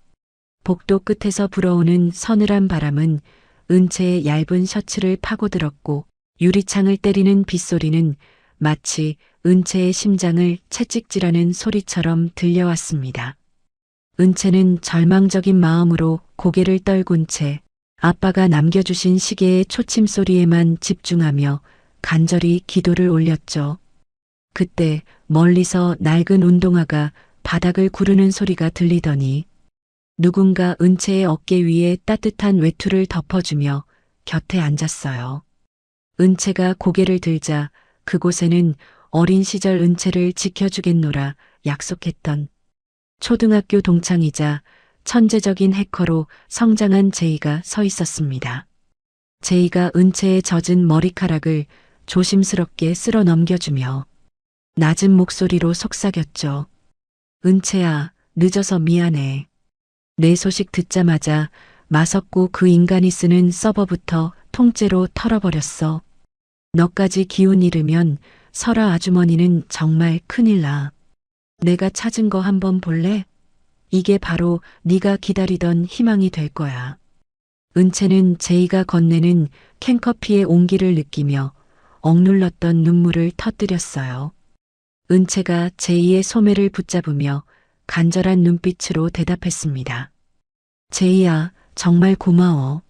복도 끝에서 불어오는 서늘한 바람은 은채의 얇은 셔츠를 파고들었고 유리창을 때리는 빗소리는 마치 은채의 심장을 채찍질하는 소리처럼 들려왔습니다. 은채는 절망적인 마음으로 고개를 떨군 채 아빠가 남겨주신 시계의 초침 소리에만 집중하며 간절히 기도를 올렸죠. 그때 멀리서 낡은 운동화가 바닥을 구르는 소리가 들리더니 누군가 은채의 어깨 위에 따뜻한 외투를 덮어주며 곁에 앉았어요. 은채가 고개를 들자 그곳에는 어린 시절 은채를 지켜주겠노라 약속했던 초등학교 동창이자 천재적인 해커로 성장한 제이가 서 있었습니다. 제이가 은채의 젖은 머리카락을 조심스럽게 쓸어 넘겨주며 낮은 목소리로 속삭였죠. 은채야, 늦어서 미안해. 내 소식 듣자마자 마석구 그 인간이 쓰는 서버부터 통째로 털어버렸어. 너까지 기운 잃으면 설아 아주머니는 정말 큰일 나. 내가 찾은 거 한번 볼래? 이게 바로 네가 기다리던 희망이 될 거야. 은채는 제이가 건네는 캔커피의 온기를 느끼며 억눌렀던 눈물을 터뜨렸어요. 은채가 제이의 소매를 붙잡으며 간절한 눈빛으로 대답했습니다. 제이야, 정말 고마워.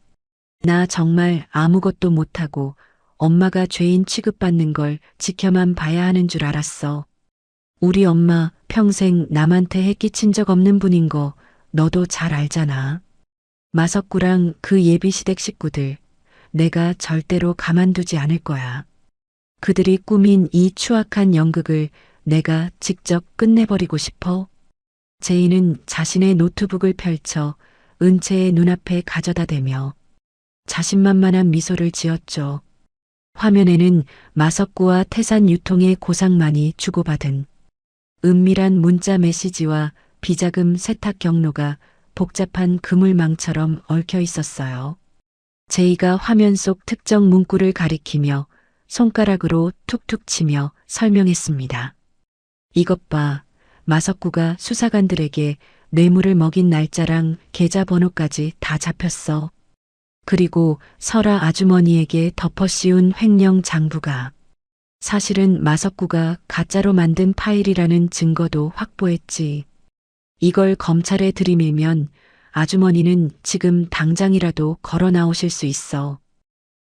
나 정말 아무것도 못하고 엄마가 죄인 취급받는 걸 지켜만 봐야 하는 줄 알았어. 우리 엄마 평생 남한테 해끼친 적 없는 분인 거 너도 잘 알잖아. 마석구랑 그 예비시댁 식구들, 내가 절대로 가만두지 않을 거야. 그들이 꾸민 이 추악한 연극을 내가 직접 끝내버리고 싶어. 제이는 자신의 노트북을 펼쳐 은채의 눈앞에 가져다 대며 자신만만한 미소를 지었죠. 화면에는 마석구와 태산 유통의 고상만이 주고받은 은밀한 문자 메시지와 비자금 세탁 경로가 복잡한 그물망처럼 얽혀 있었어요. 제이가 화면 속 특정 문구를 가리키며 손가락으로 툭툭 치며 설명했습니다. 이것 봐, 마석구가 수사관들에게 뇌물을 먹인 날짜랑 계좌번호까지 다 잡혔어. 그리고 설아 아주머니에게 덮어 씌운 횡령 장부가 사실은 마석구가 가짜로 만든 파일이라는 증거도 확보했지. 이걸 검찰에 들이밀면 아주머니는 지금 당장이라도 걸어 나오실 수 있어.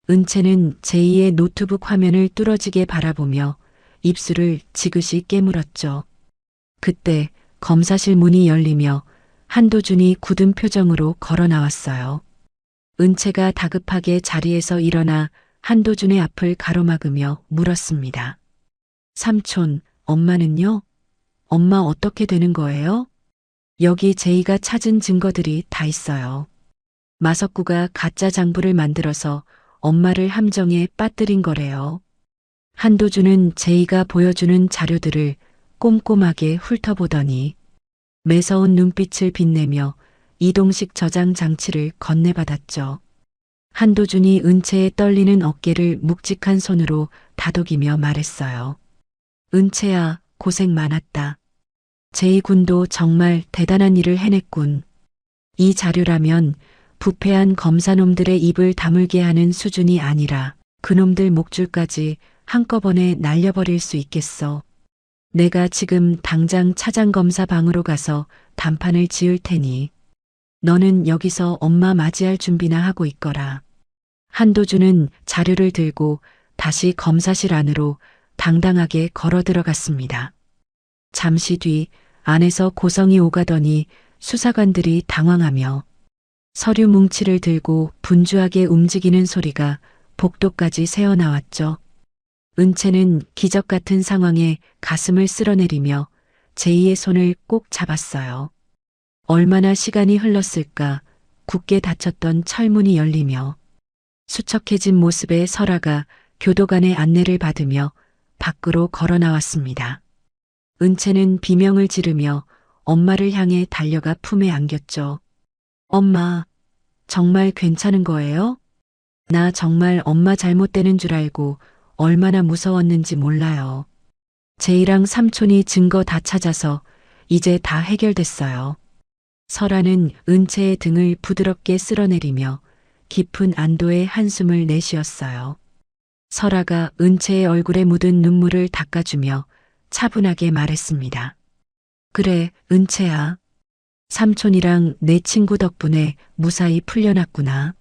은채는 제이의 노트북 화면을 뚫어지게 바라보며 입술을 지그시 깨물었죠. 그때 검사실 문이 열리며 한도준이 굳은 표정으로 걸어 나왔어요. 은채가 다급하게 자리에서 일어나 한도준의 앞을 가로막으며 물었습니다. 삼촌, 엄마는요? 엄마 어떻게 되는 거예요? 여기 제이가 찾은 증거들이 다 있어요. 마석구가 가짜 장부를 만들어서 엄마를 함정에 빠뜨린 거래요. 한도준은 제이가 보여주는 자료들을 꼼꼼하게 훑어보더니 매서운 눈빛을 빛내며 이동식 저장 장치를 건네받았죠. 한도준이 은채의 떨리는 어깨를 묵직한 손으로 다독이며 말했어요. 은채야, 고생 많았다. 제이 군도 정말 대단한 일을 해냈군. 이 자료라면 부패한 검사놈들의 입을 다물게 하는 수준이 아니라 그놈들 목줄까지 한꺼번에 날려버릴 수 있겠어. 내가 지금 당장 차장검사 방으로 가서 단판을 지을 테니 너는 여기서 엄마 맞이할 준비나 하고 있거라. 한도준은 자료를 들고 다시 검사실 안으로 당당하게 걸어 들어갔습니다. 잠시 뒤 안에서 고성이 오가더니 수사관들이 당황하며 서류 뭉치를 들고 분주하게 움직이는 소리가 복도까지 새어나왔죠. 은채는 기적 같은 상황에 가슴을 쓸어내리며 제이의 손을 꼭 잡았어요. 얼마나 시간이 흘렀을까 굳게 닫혔던 철문이 열리며 수척해진 모습의 설아가 교도관의 안내를 받으며 밖으로 걸어 나왔습니다. 은채는 비명을 지르며 엄마를 향해 달려가 품에 안겼죠. 엄마, 정말 괜찮은 거예요? 나 정말 엄마 잘못되는 줄 알고 얼마나 무서웠는지 몰라요. 제이랑 삼촌이 증거 다 찾아서 이제 다 해결됐어요. 설아는 은채의 등을 부드럽게 쓸어내리며 깊은 안도의 한숨을 내쉬었어요. 설아가 은채의 얼굴에 묻은 눈물을 닦아주며 차분하게 말했습니다. 그래, 은채야. 삼촌이랑 내 친구 덕분에 무사히 풀려났구나.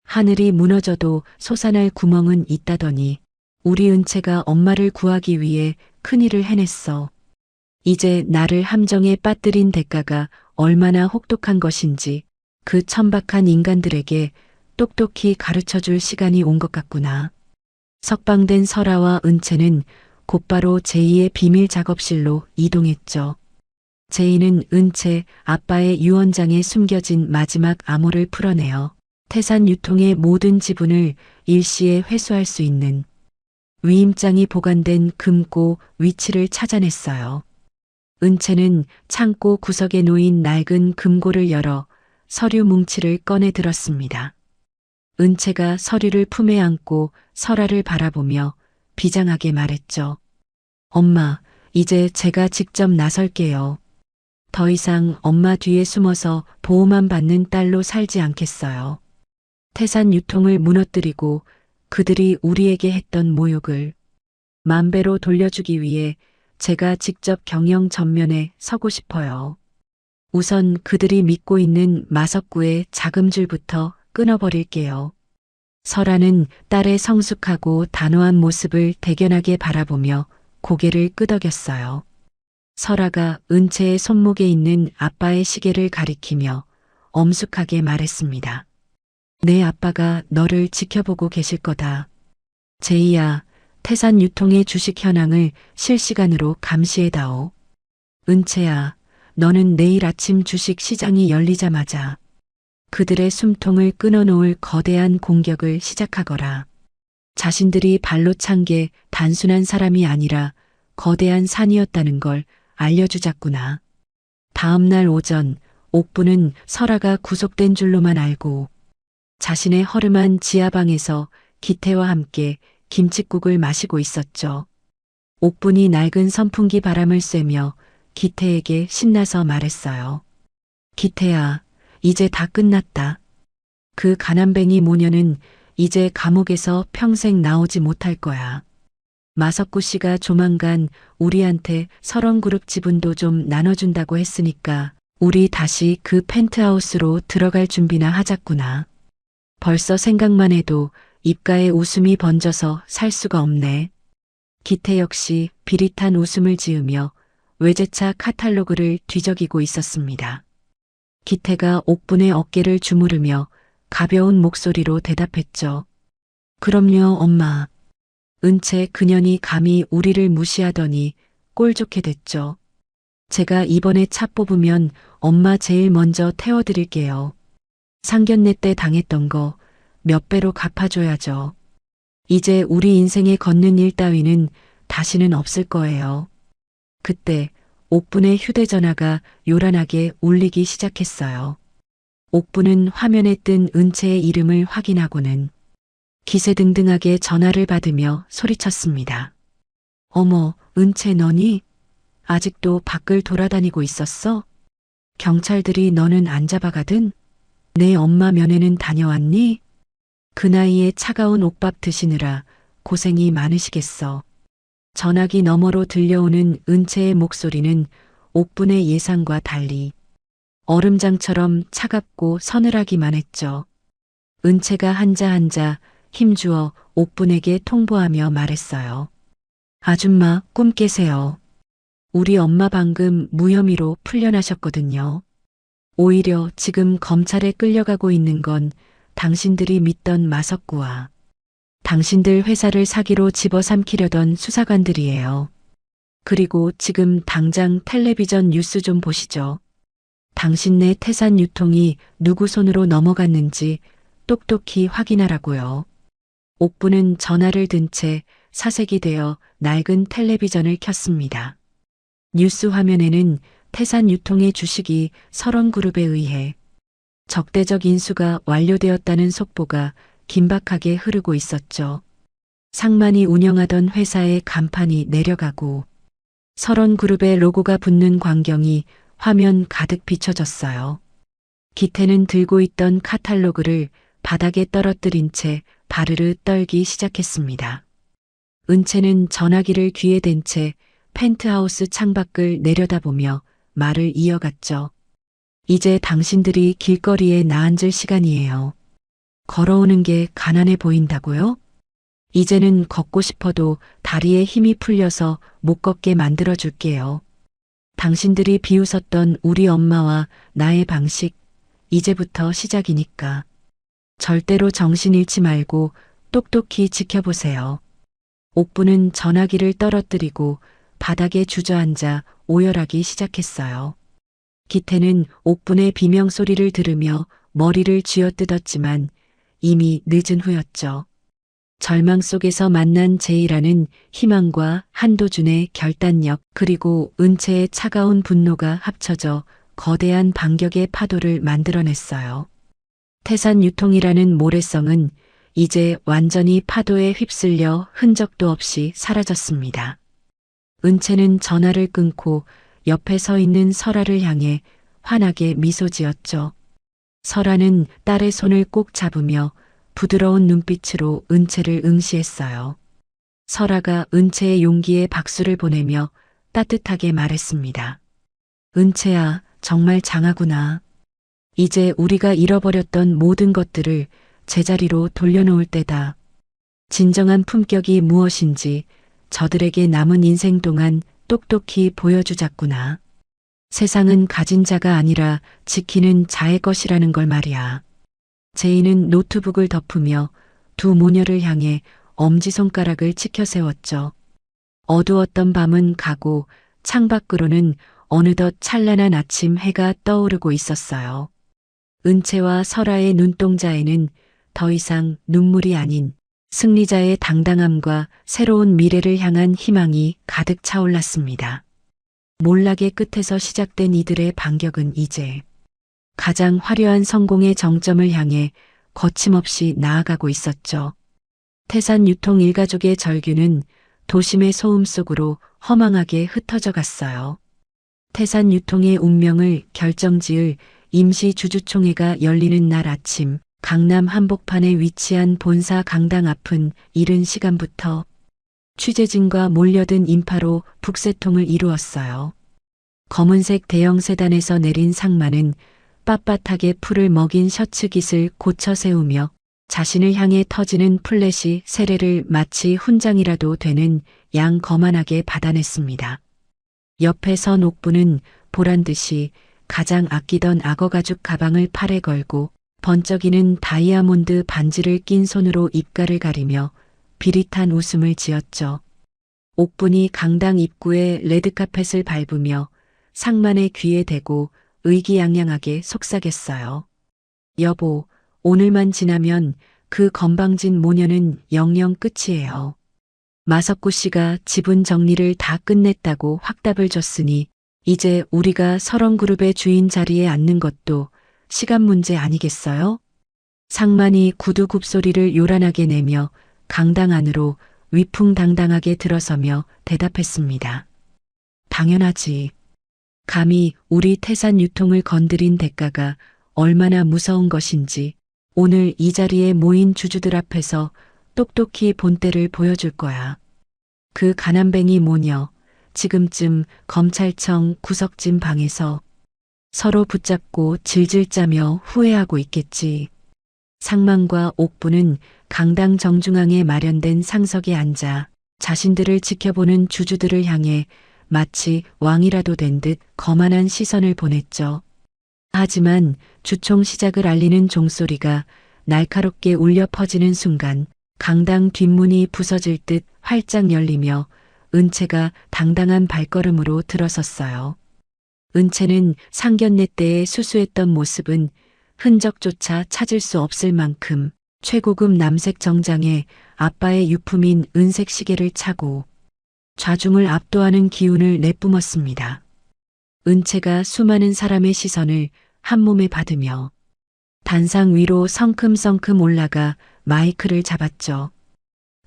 하늘이 무너져도 솟아날 구멍은 있다더니 우리 은채가 엄마를 구하기 위해 큰일을 해냈어. 이제 나를 함정에 빠뜨린 대가가 얼마나 혹독한 것인지 그 천박한 인간들에게 똑똑히 가르쳐줄 시간이 온 것 같구나. 석방된 설아와 은채는 곧바로 제이의 비밀 작업실로 이동했죠. 제이는 은채 아빠의 유언장에 숨겨진 마지막 암호를 풀어내어 태산 유통의 모든 지분을 일시에 회수할 수 있는 위임장이 보관된 금고 위치를 찾아냈어요. 은채는 창고 구석에 놓인 낡은 금고를 열어 서류 뭉치를 꺼내 들었습니다. 은채가 서류를 품에 안고 설아를 바라보며 비장하게 말했죠. 엄마, 이제 제가 직접 나설게요. 더 이상 엄마 뒤에 숨어서 보호만 받는 딸로 살지 않겠어요. 태산 유통을 무너뜨리고 그들이 우리에게 했던 모욕을 만배로 돌려주기 위해 제가 직접 경영 전면에 서고 싶어요. 우선 그들이 믿고 있는 마석구의 자금줄부터 끊어버릴게요. 설아는 딸의 성숙하고 단호한 모습을 대견하게 바라보며 고개를 끄덕였어요. 설아가 은채의 손목에 있는 아빠의 시계를 가리키며 엄숙하게 말했습니다. 내 아빠가 너를 지켜보고 계실 거다. 제이야, 태산 유통의 주식 현황을 실시간으로 감시해다오. 은채야, 너는 내일 아침 주식 시장이 열리자마자 그들의 숨통을 끊어놓을 거대한 공격을 시작하거라. 자신들이 발로 찬 게 단순한 사람이 아니라 거대한 산이었다는 걸 알려주자꾸나. 다음 날 오전, 옥부는 설아가 구속된 줄로만 알고 자신의 허름한 지하방에서 기태와 함께 김칫국을 마시고 있었죠. 옥분이 낡은 선풍기 바람을 쐬며 기태에게 신나서 말했어요. 기태야, 이제 다 끝났다. 그 가난뱅이 모녀는 이제 감옥에서 평생 나오지 못할 거야. 마석구 씨가 조만간 우리한테 설원그룹 지분도 좀 나눠준다고 했으니까 우리 다시 그 펜트하우스로 들어갈 준비나 하자꾸나. 벌써 생각만 해도 입가에 웃음이 번져서 살 수가 없네. 기태 역시 비릿한 웃음을 지으며 외제차 카탈로그를 뒤적이고 있었습니다. 기태가 옥분의 어깨를 주무르며 가벼운 목소리로 대답했죠. 그럼요, 엄마. 은채 그년이 감히 우리를 무시하더니 꼴 좋게 됐죠. 제가 이번에 차 뽑으면 엄마 제일 먼저 태워드릴게요. 상견례 때 당했던 거 몇 배로 갚아줘야죠. 이제 우리 인생에 걷는 일 따위는 다시는 없을 거예요. 그때 옥분의 휴대전화가 요란하게 울리기 시작했어요. 옥분은 화면에 뜬 은채의 이름을 확인하고는 기세등등하게 전화를 받으며 소리쳤습니다. 어머, 은채 너니? 아직도 밖을 돌아다니고 있었어? 경찰들이 너는 안 잡아가든? 내 엄마 면회는 다녀왔니? 그 나이에 차가운 옥밥 드시느라 고생이 많으시겠어. 전화기 너머로 들려오는 은채의 목소리는 옥분의 예상과 달리 얼음장처럼 차갑고 서늘하기만 했죠. 은채가 한자 한자 힘주어 옥분에게 통보하며 말했어요. 아줌마 꿈 깨세요. 우리 엄마 방금 무혐의로 풀려나셨거든요. 오히려 지금 검찰에 끌려가고 있는 건 당신들이 믿던 마석구와 당신들 회사를 사기로 집어삼키려던 수사관들이에요. 그리고 지금 당장 텔레비전 뉴스 좀 보시죠. 당신네 태산 유통이 누구 손으로 넘어갔는지 똑똑히 확인하라고요. 옥부는 전화를 든 채 사색이 되어 낡은 텔레비전을 켰습니다. 뉴스 화면에는 태산 유통의 주식이 설원그룹에 의해 적대적 인수가 완료되었다는 속보가 긴박하게 흐르고 있었죠. 상만이 운영하던 회사의 간판이 내려가고 설원그룹의 로고가 붙는 광경이 화면 가득 비춰졌어요. 기태는 들고 있던 카탈로그를 바닥에 떨어뜨린 채 바르르 떨기 시작했습니다. 은채는 전화기를 귀에 댄 채 펜트하우스 창밖을 내려다보며 말을 이어갔죠. 이제 당신들이 길거리에 나앉을 시간이에요. 걸어오는 게 가난해 보인다고요? 이제는 걷고 싶어도 다리에 힘이 풀려서 못 걷게 만들어 줄게요. 당신들이 비웃었던 우리 엄마와 나의 방식, 이제부터 시작이니까. 절대로 정신 잃지 말고 똑똑히 지켜보세요. 옥부는 전화기를 떨어뜨리고 바닥에 주저앉아 오열하기 시작했어요. 기태는 옥분의 비명소리를 들으며 머리를 쥐어뜯었지만 이미 늦은 후였죠. 절망 속에서 만난 제이라는 희망과 한도준의 결단력 그리고 은채의 차가운 분노가 합쳐져 거대한 반격의 파도를 만들어냈어요. 태산 유통이라는 모래성은 이제 완전히 파도에 휩쓸려 흔적도 없이 사라졌습니다. 은채는 전화를 끊고 옆에 서 있는 설아를 향해 환하게 미소 지었죠. 설아는 딸의 손을 꼭 잡으며 부드러운 눈빛으로 은채를 응시했어요. 설아가 은채의 용기에 박수를 보내며 따뜻하게 말했습니다. 은채야, 정말 장하구나. 이제 우리가 잃어버렸던 모든 것들을 제자리로 돌려놓을 때다. 진정한 품격이 무엇인지 저들에게 남은 인생 동안 똑똑히 보여주자꾸나. 세상은 가진 자가 아니라 지키는 자의 것이라는 걸 말이야. 제이는 노트북을 덮으며 두 모녀를 향해 엄지손가락을 치켜 세웠죠. 어두웠던 밤은 가고 창밖으로는 어느덧 찬란한 아침 해가 떠오르고 있었어요. 은채와 설아의 눈동자에는 더 이상 눈물이 아닌 승리자의 당당함과 새로운 미래를 향한 희망이 가득 차올랐습니다. 몰락의 끝에서 시작된 이들의 반격은 이제 가장 화려한 성공의 정점을 향해 거침없이 나아가고 있었죠. 태산 유통 일가족의 절규는 도심의 소음 속으로 허망하게 흩어져 갔어요. 태산 유통의 운명을 결정지을 임시 주주총회가 열리는 날 아침, 강남 한복판에 위치한 본사 강당 앞은 이른 시간부터 취재진과 몰려든 인파로 북새통을 이루었어요. 검은색 대형 세단에서 내린 상마는 빳빳하게 풀을 먹인 셔츠 깃을 고쳐 세우며 자신을 향해 터지는 플래시 세례를 마치 훈장이라도 되는 양 거만하게 받아냈습니다. 옆에 선 옥부는 보란듯이 가장 아끼던 악어 가죽 가방을 팔에 걸고 번쩍이는 다이아몬드 반지를 낀 손으로 입가를 가리며 비릿한 웃음을 지었죠. 옥분이 강당 입구에 레드카펫을 밟으며 상만의 귀에 대고 의기양양하게 속삭였어요. 여보, 오늘만 지나면 그 건방진 모녀는 영영 끝이에요. 마석구 씨가 지분 정리를 다 끝냈다고 확답을 줬으니 이제 우리가 설원그룹의 주인 자리에 앉는 것도 시간 문제 아니겠어요? 상만이 구두 굽소리를 요란하게 내며 강당 안으로 위풍당당하게 들어서며 대답했습니다. 당연하지. 감히 우리 태산 유통을 건드린 대가가 얼마나 무서운 것인지 오늘 이 자리에 모인 주주들 앞에서 똑똑히 본때를 보여줄 거야. 그 가난뱅이 모녀, 지금쯤 검찰청 구석진 방에서 서로 붙잡고 질질 짜며 후회하고 있겠지. 상만과 옥부는 강당 정중앙에 마련된 상석에 앉아 자신들을 지켜보는 주주들을 향해 마치 왕이라도 된 듯 거만한 시선을 보냈죠. 하지만 주총 시작을 알리는 종소리가 날카롭게 울려 퍼지는 순간 강당 뒷문이 부서질 듯 활짝 열리며 은채가 당당한 발걸음으로 들어섰어요. 은채는 상견례 때의 수수했던 모습은 흔적조차 찾을 수 없을 만큼 최고급 남색 정장에 아빠의 유품인 은색 시계를 차고 좌중을 압도하는 기운을 내뿜었습니다. 은채가 수많은 사람의 시선을 한 몸에 받으며 단상 위로 성큼성큼 올라가 마이크를 잡았죠.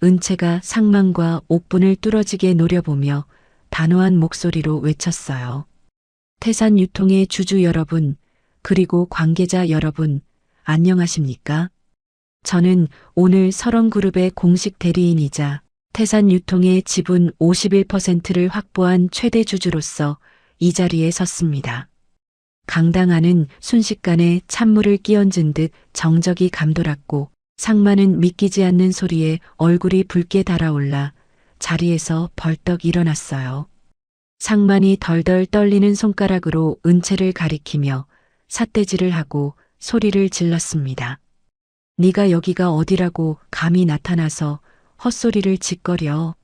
은채가 상만과 옥분을 뚫어지게 노려보며 단호한 목소리로 외쳤어요. 태산 유통의 주주 여러분, 그리고 관계자 여러분, 안녕하십니까? 저는 오늘 설원그룹의 공식 대리인이자 태산 유통의 지분 51%를 확보한 최대 주주로서 이 자리에 섰습니다. 강당 안은 순식간에 찬물을 끼얹은 듯 정적이 감돌았고 상만은 믿기지 않는 소리에 얼굴이 붉게 달아올라 자리에서 벌떡 일어났어요. 상만이 덜덜 떨리는 손가락으로 은채를 가리키며 삿대질을 하고 소리를 질렀습니다. 네가 여기가 어디라고 감히 나타나서 헛소리를 짓거려.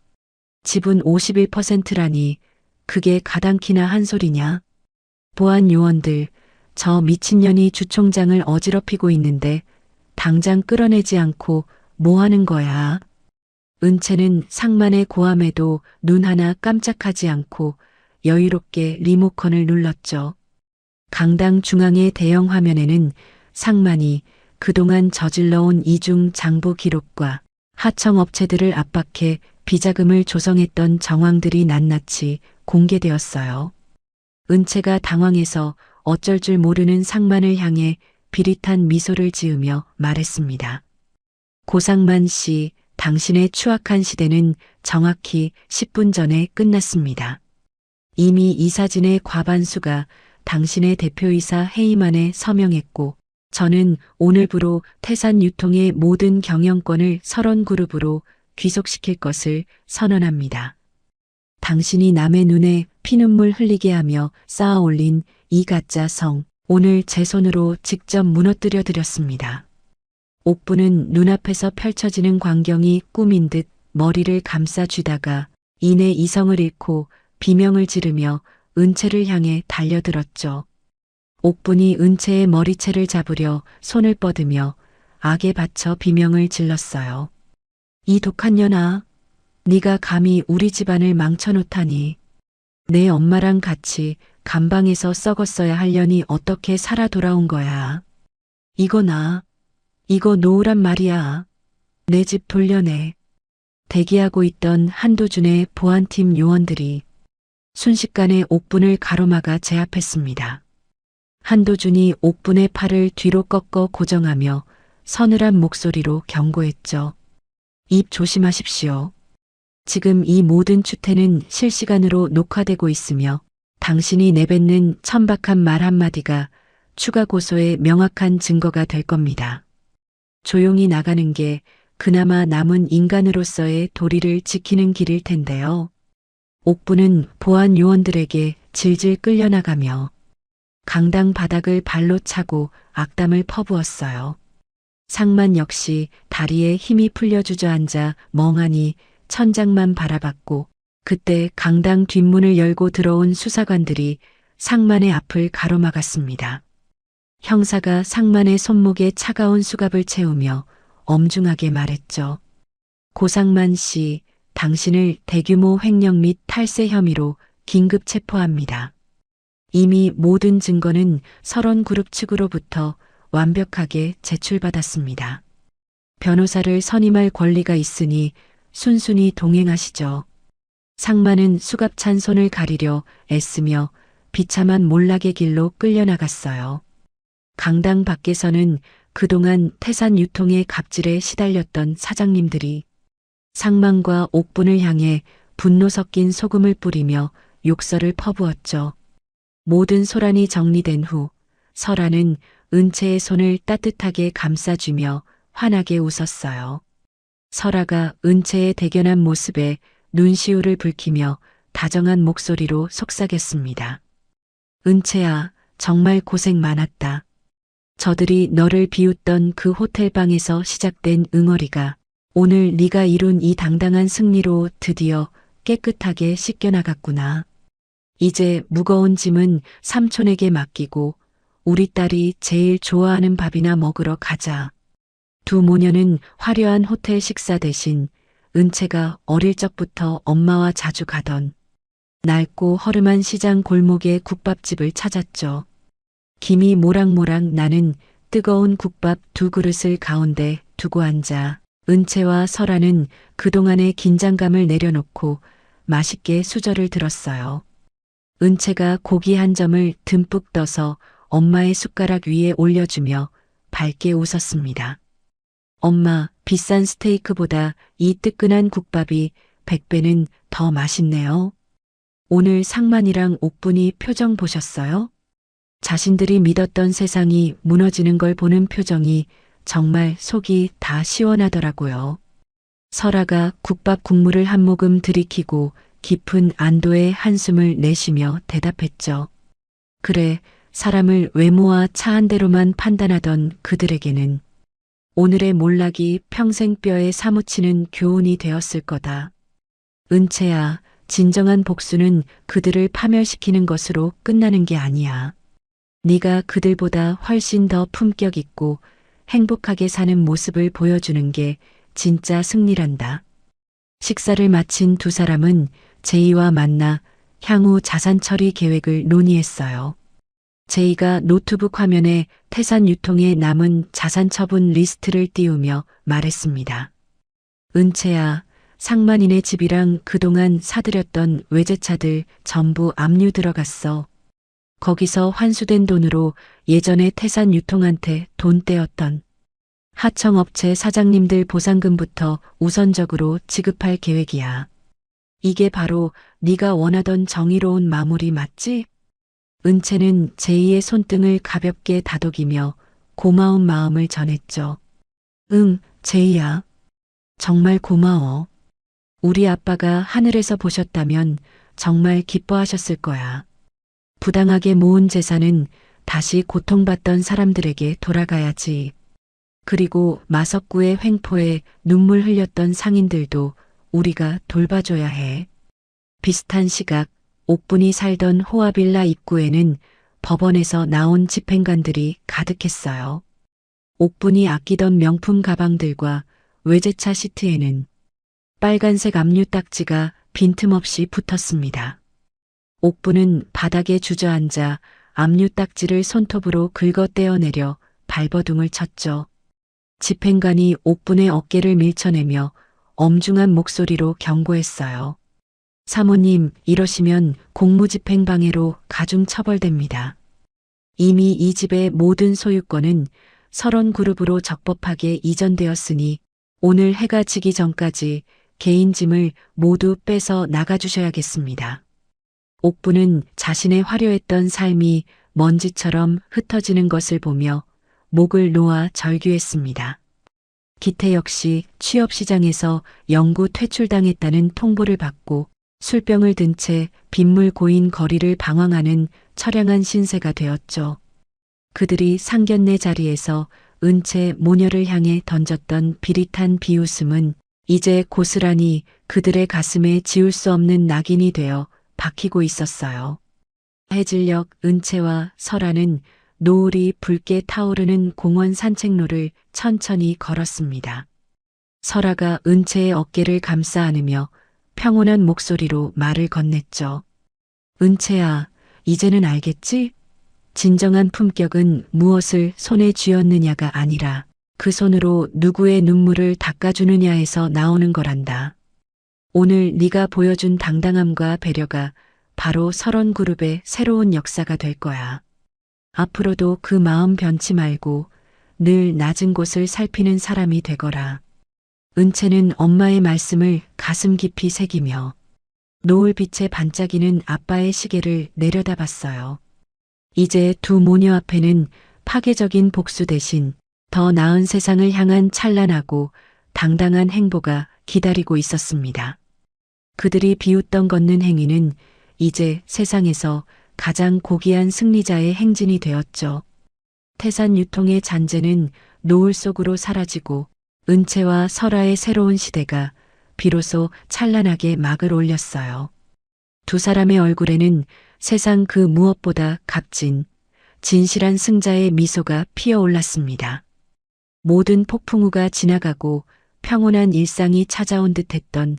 지분 51%라니 그게 가당키나 한 소리냐. 보안 요원들, 저 미친년이 주총장을 어지럽히고 있는데 당장 끌어내지 않고 뭐 하는 거야. 은채는 상만의 고함에도 눈 하나 깜짝하지 않고 여유롭게 리모컨을 눌렀죠. 강당 중앙의 대형 화면에는 상만이 그동안 저질러온 이중 장부 기록과 하청업체들을 압박해 비자금을 조성했던 정황들이 낱낱이 공개되었어요. 은채가 당황해서 어쩔 줄 모르는 상만을 향해 비릿한 미소를 지으며 말했습니다. 고상만 씨, 당신의 추악한 시대는 정확히 10분 전에 끝났습니다. 이미 이 사진의 과반수가 당신의 대표이사 해임안에 서명했고, 저는 오늘부로 태산유통의 모든 경영권을 설원그룹으로 귀속시킬 것을 선언합니다. 당신이 남의 눈에 피눈물 흘리게 하며 쌓아올린 이 가짜 성, 오늘 제 손으로 직접 무너뜨려 드렸습니다. 옥부는 눈앞에서 펼쳐지는 광경이 꿈인 듯 머리를 감싸 쥐다가 이내 이성을 잃고 비명을 지르며 은채를 향해 달려들었죠. 옥분이 은채의 머리채를 잡으려 손을 뻗으며 악에 받쳐 비명을 질렀어요. 이 독한 년아, 네가 감히 우리 집안을 망쳐놓다니. 내 엄마랑 같이 감방에서 썩었어야 할 년이 어떻게 살아 돌아온 거야. 이거 놓으란 말이야. 내 집 돌려내. 대기하고 있던 한도준의 보안팀 요원들이 순식간에 옥분을 가로막아 제압했습니다. 한도준이 옥분의 팔을 뒤로 꺾어 고정하며 서늘한 목소리로 경고했죠. 입 조심하십시오. 지금 이 모든 추태는 실시간으로 녹화되고 있으며 당신이 내뱉는 천박한 말 한마디가 추가 고소의 명확한 증거가 될 겁니다. 조용히 나가는 게 그나마 남은 인간으로서의 도리를 지키는 길일 텐데요. 옥부는 보안 요원들에게 질질 끌려나가며 강당 바닥을 발로 차고 악담을 퍼부었어요. 상만 역시 다리에 힘이 풀려 주저앉아 멍하니 천장만 바라봤고 그때 강당 뒷문을 열고 들어온 수사관들이 상만의 앞을 가로막았습니다. 형사가 상만의 손목에 차가운 수갑을 채우며 엄중하게 말했죠. 고상만 씨, 당신을 대규모 횡령 및 탈세 혐의로 긴급 체포합니다. 이미 모든 증거는 설원그룹 측으로부터 완벽하게 제출받았습니다. 변호사를 선임할 권리가 있으니 순순히 동행하시죠. 상만은 수갑찬 손을 가리려 애쓰며 비참한 몰락의 길로 끌려나갔어요. 강당 밖에서는 그동안 태산유통의 갑질에 시달렸던 사장님들이 상만과 옥분을 향해 분노 섞인 소금을 뿌리며 욕설을 퍼부었죠. 모든 소란이 정리된 후 설아는 은채의 손을 따뜻하게 감싸주며 환하게 웃었어요. 설아가 은채의 대견한 모습에 눈시울을 붉히며 다정한 목소리로 속삭였습니다. 은채야, 정말 고생 많았다. 저들이 너를 비웃던 그 호텔방에서 시작된 응어리가 오늘 네가 이룬 이 당당한 승리로 드디어 깨끗하게 씻겨나갔구나. 이제 무거운 짐은 삼촌에게 맡기고 우리 딸이 제일 좋아하는 밥이나 먹으러 가자. 두 모녀는 화려한 호텔 식사 대신 은채가 어릴 적부터 엄마와 자주 가던 낡고 허름한 시장 골목의 국밥집을 찾았죠. 김이 모락모락 나는 뜨거운 국밥 두 그릇을 가운데 두고 앉아 은채와 설아는 그동안의 긴장감을 내려놓고 맛있게 수저를 들었어요. 은채가 고기 한 점을 듬뿍 떠서 엄마의 숟가락 위에 올려주며 밝게 웃었습니다. 엄마, 비싼 스테이크보다 이 뜨끈한 국밥이 100배는 더 맛있네요. 오늘 상만이랑 옥분이 표정 보셨어요? 자신들이 믿었던 세상이 무너지는 걸 보는 표정이 정말 속이 다 시원하더라고요. 설아가 국밥 국물을 한 모금 들이키고 깊은 안도의 한숨을 내쉬며 대답했죠. 그래, 사람을 외모와 차 한 대로만 판단하던 그들에게는 오늘의 몰락이 평생 뼈에 사무치는 교훈이 되었을 거다. 은채야, 진정한 복수는 그들을 파멸시키는 것으로 끝나는 게 아니야. 네가 그들보다 훨씬 더 품격 있고 행복하게 사는 모습을 보여주는 게 진짜 승리란다. 식사를 마친 두 사람은 제이와 만나 향후 자산 처리 계획을 논의했어요. 제이가 노트북 화면에 태산 유통에 남은 자산 처분 리스트를 띄우며 말했습니다. 은채야, 상만이네 집이랑 그동안 사들였던 외제차들 전부 압류 들어갔어. 거기서 환수된 돈으로 예전에 태산 유통한테 돈 떼었던 하청업체 사장님들 보상금부터 우선적으로 지급할 계획이야. 이게 바로 네가 원하던 정의로운 마무리 맞지? 은채는 제이의 손등을 가볍게 다독이며 고마운 마음을 전했죠. 응, 제이야. 정말 고마워. 우리 아빠가 하늘에서 보셨다면 정말 기뻐하셨을 거야. 부당하게 모은 재산은 다시 고통받던 사람들에게 돌아가야지. 그리고 마석구의 횡포에 눈물 흘렸던 상인들도 우리가 돌봐줘야 해. 비슷한 시각 옥분이 살던 호화빌라 입구에는 법원에서 나온 집행관들이 가득했어요. 옥분이 아끼던 명품 가방들과 외제차 시트에는 빨간색 압류 딱지가 빈틈없이 붙었습니다. 옥분은 바닥에 주저앉아 압류 딱지를 손톱으로 긁어 떼어내려 발버둥을 쳤죠. 집행관이 옥분의 어깨를 밀쳐내며 엄중한 목소리로 경고했어요. 사모님, 이러시면 공무집행방해로 가중 처벌됩니다. 이미 이 집의 모든 소유권은 설원그룹으로 적법하게 이전되었으니 오늘 해가 지기 전까지 개인 짐을 모두 빼서 나가주셔야겠습니다. 옥부는 자신의 화려했던 삶이 먼지처럼 흩어지는 것을 보며 목을 놓아 절규했습니다. 기태 역시 취업시장에서 영구 퇴출당했다는 통보를 받고 술병을 든 채 빗물 고인 거리를 방황하는 처량한 신세가 되었죠. 그들이 상견례 자리에서 은채 모녀를 향해 던졌던 비릿한 비웃음은 이제 고스란히 그들의 가슴에 지울 수 없는 낙인이 되어 박히고 있었어요. 해질녘 은채와 설아는 노을이 붉게 타오르는 공원 산책로를 천천히 걸었습니다. 설아가 은채의 어깨를 감싸 안으며 평온한 목소리로 말을 건넸죠. 은채야, 이제는 알겠지? 진정한 품격은 무엇을 손에 쥐었느냐가 아니라 그 손으로 누구의 눈물을 닦아주느냐에서 나오는 거란다. 오늘 네가 보여준 당당함과 배려가 바로 설원그룹의 새로운 역사가 될 거야. 앞으로도 그 마음 변치 말고 늘 낮은 곳을 살피는 사람이 되거라. 은채는 엄마의 말씀을 가슴 깊이 새기며 노을빛에 반짝이는 아빠의 시계를 내려다봤어요. 이제 두 모녀 앞에는 파괴적인 복수 대신 더 나은 세상을 향한 찬란하고 당당한 행보가 기다리고 있었습니다. 그들이 비웃던 걷는 행위는 이제 세상에서 가장 고귀한 승리자의 행진이 되었죠. 태산 유통의 잔재는 노을 속으로 사라지고 은채와 설아의 새로운 시대가 비로소 찬란하게 막을 올렸어요. 두 사람의 얼굴에는 세상 그 무엇보다 값진 진실한 승자의 미소가 피어올랐습니다. 모든 폭풍우가 지나가고 평온한 일상이 찾아온 듯했던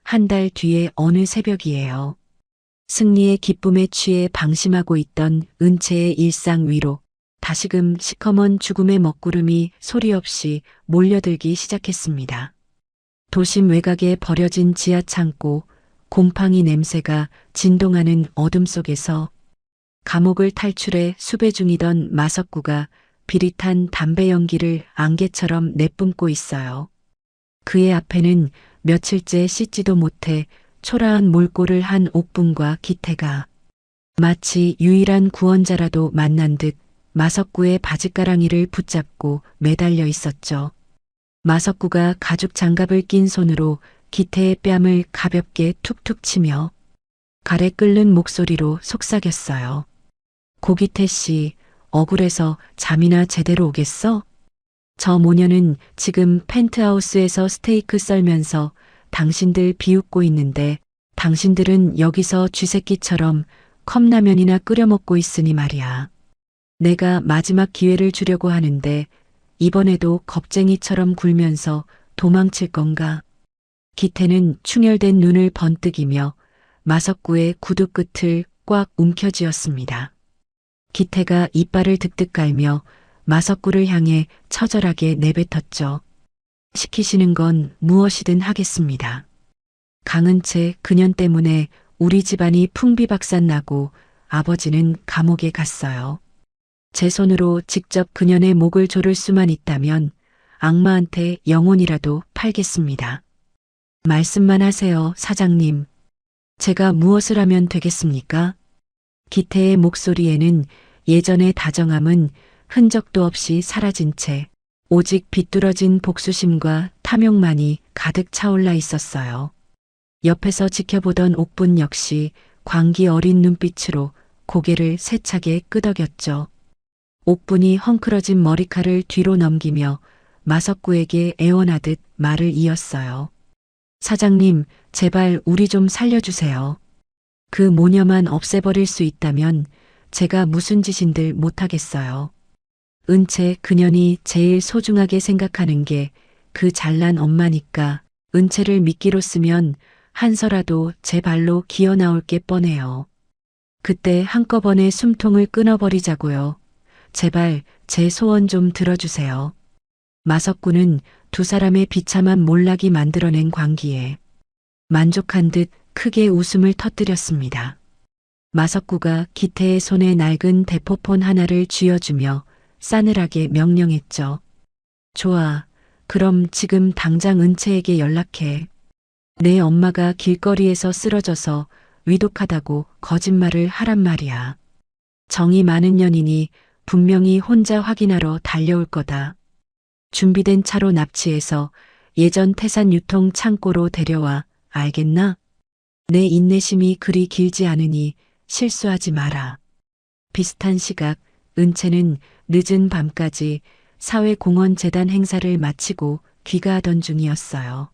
한 달 뒤의 어느 새벽이에요. 승리의 기쁨에 취해 방심하고 있던 은채의 일상 위로 다시금 시커먼 죽음의 먹구름이 소리 없이 몰려들기 시작했습니다. 도심 외곽에 버려진 지하 창고, 곰팡이 냄새가 진동하는 어둠 속에서 감옥을 탈출해 수배 중이던 마석구가 비릿한 담배 연기를 안개처럼 내뿜고 있어요. 그의 앞에는 며칠째 씻지도 못해 초라한 몰골을 한 옥분과 기태가 마치 유일한 구원자라도 만난 듯 마석구의 바짓가랑이를 붙잡고 매달려 있었죠. 마석구가 가죽 장갑을 낀 손으로 기태의 뺨을 가볍게 툭툭 치며 가래 끓는 목소리로 속삭였어요. 고기태 씨, 억울해서 잠이나 제대로 오겠어? 저 모녀는 지금 펜트하우스에서 스테이크 썰면서 당신들 비웃고 있는데 당신들은 여기서 쥐새끼처럼 컵라면이나 끓여 먹고 있으니 말이야. 내가 마지막 기회를 주려고 하는데 이번에도 겁쟁이처럼 굴면서 도망칠 건가? 기태는 충혈된 눈을 번뜩이며 마석구의 구두 끝을 꽉 움켜쥐었습니다. 기태가 이빨을 득득 깔며 마석구를 향해 처절하게 내뱉었죠. 시키시는 건 무엇이든 하겠습니다. 강은채 그년 때문에 우리 집안이 풍비박산나고 아버지는 감옥에 갔어요. 제 손으로 직접 그년의 목을 조를 수만 있다면 악마한테 영혼이라도 팔겠습니다. 말씀만 하세요, 사장님. 제가 무엇을 하면 되겠습니까? 기태의 목소리에는 예전의 다정함은 흔적도 없이 사라진 채 오직 비뚤어진 복수심과 탐욕만이 가득 차올라 있었어요. 옆에서 지켜보던 옥분 역시 광기 어린 눈빛으로 고개를 세차게 끄덕였죠. 옥분이 헝클어진 머리칼을 뒤로 넘기며 마석구에게 애원하듯 말을 이었어요. 사장님, 제발 우리 좀 살려주세요. 그 모녀만 없애버릴 수 있다면 제가 무슨 짓인들 못하겠어요. 은채 그년이 제일 소중하게 생각하는 게 그 잘난 엄마니까 은채를 미끼로 쓰면 한서라도 제 발로 기어 나올 게 뻔해요. 그때 한꺼번에 숨통을 끊어버리자고요. 제발 제 소원 좀 들어주세요. 마석구는 두 사람의 비참한 몰락이 만들어낸 광기에 만족한 듯 크게 웃음을 터뜨렸습니다. 마석구가 기태의 손에 낡은 대포폰 하나를 쥐어주며 싸늘하게 명령했죠. 좋아. 그럼 지금 당장 은채에게 연락해. 내 엄마가 길거리에서 쓰러져서 위독하다고 거짓말을 하란 말이야. 정이 많은 년이니 분명히 혼자 확인하러 달려올 거다. 준비된 차로 납치해서 예전 태산 유통 창고로 데려와. 알겠나? 내 인내심이 그리 길지 않으니 실수하지 마라. 비슷한 시각 은채는 늦은 밤까지 사회공헌재단 행사를 마치고 귀가하던 중이었어요.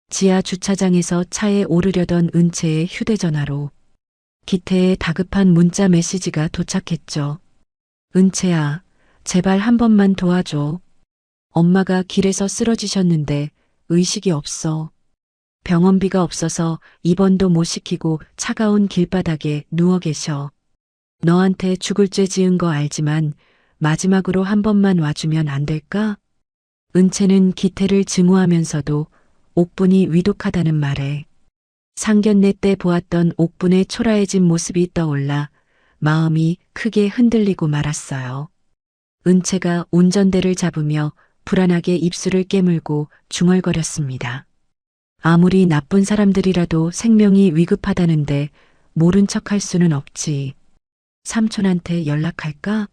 지하 주차장에서 차에 오르려던 은채의 휴대전화로 기태의 다급한 문자 메시지가 도착했죠. 은채야, 제발 한 번만 도와줘. 엄마가 길에서 쓰러지셨는데 의식이 없어. 병원비가 없어서 입원도 못 시키고 차가운 길바닥에 누워 계셔. 너한테 죽을 죄 지은 거 알지만 마지막으로 한 번만 와주면 안 될까? 은채는 기태를 증오하면서도 옥분이 위독하다는 말에 상견례 때 보았던 옥분의 초라해진 모습이 떠올라 마음이 크게 흔들리고 말았어요. 은채가 운전대를 잡으며 불안하게 입술을 깨물고 중얼거렸습니다. 아무리 나쁜 사람들이라도 생명이 위급하다는데 모른 척할 수는 없지. 삼촌한테 연락할까?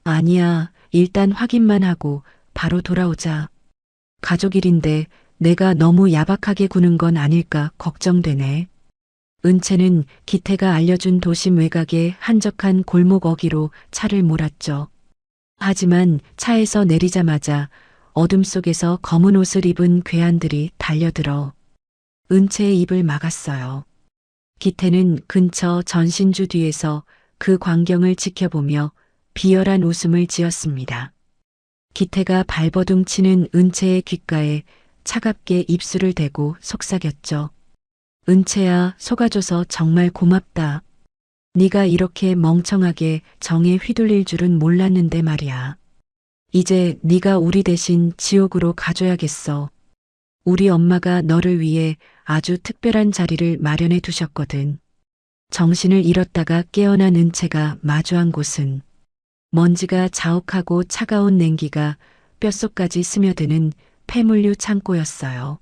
아니야, 일단 확인만 하고 바로 돌아오자. 가족 일인데 내가 너무 야박하게 구는 건 아닐까 걱정되네. 은채는 기태가 알려준 도심 외곽의 한적한 골목 어귀로 차를 몰았죠. 하지만 차에서 내리자마자 어둠 속에서 검은 옷을 입은 괴한들이 달려들어 은채의 입을 막았어요. 기태는 근처 전신주 뒤에서 그 광경을 지켜보며 비열한 웃음을 지었습니다. 기태가 발버둥 치는 은채의 귓가에 차갑게 입술을 대고 속삭였죠. 은채야, 속아줘서 정말 고맙다. 네가 이렇게 멍청하게 정에 휘둘릴 줄은 몰랐는데 말이야. 이제 네가 우리 대신 지옥으로 가줘야겠어. 우리 엄마가 너를 위해 아주 특별한 자리를 마련해 두셨거든. 정신을 잃었다가 깨어난 은채가 마주한 곳은 먼지가 자욱하고 차가운 냉기가 뼛속까지 스며드는 폐물류 창고였어요.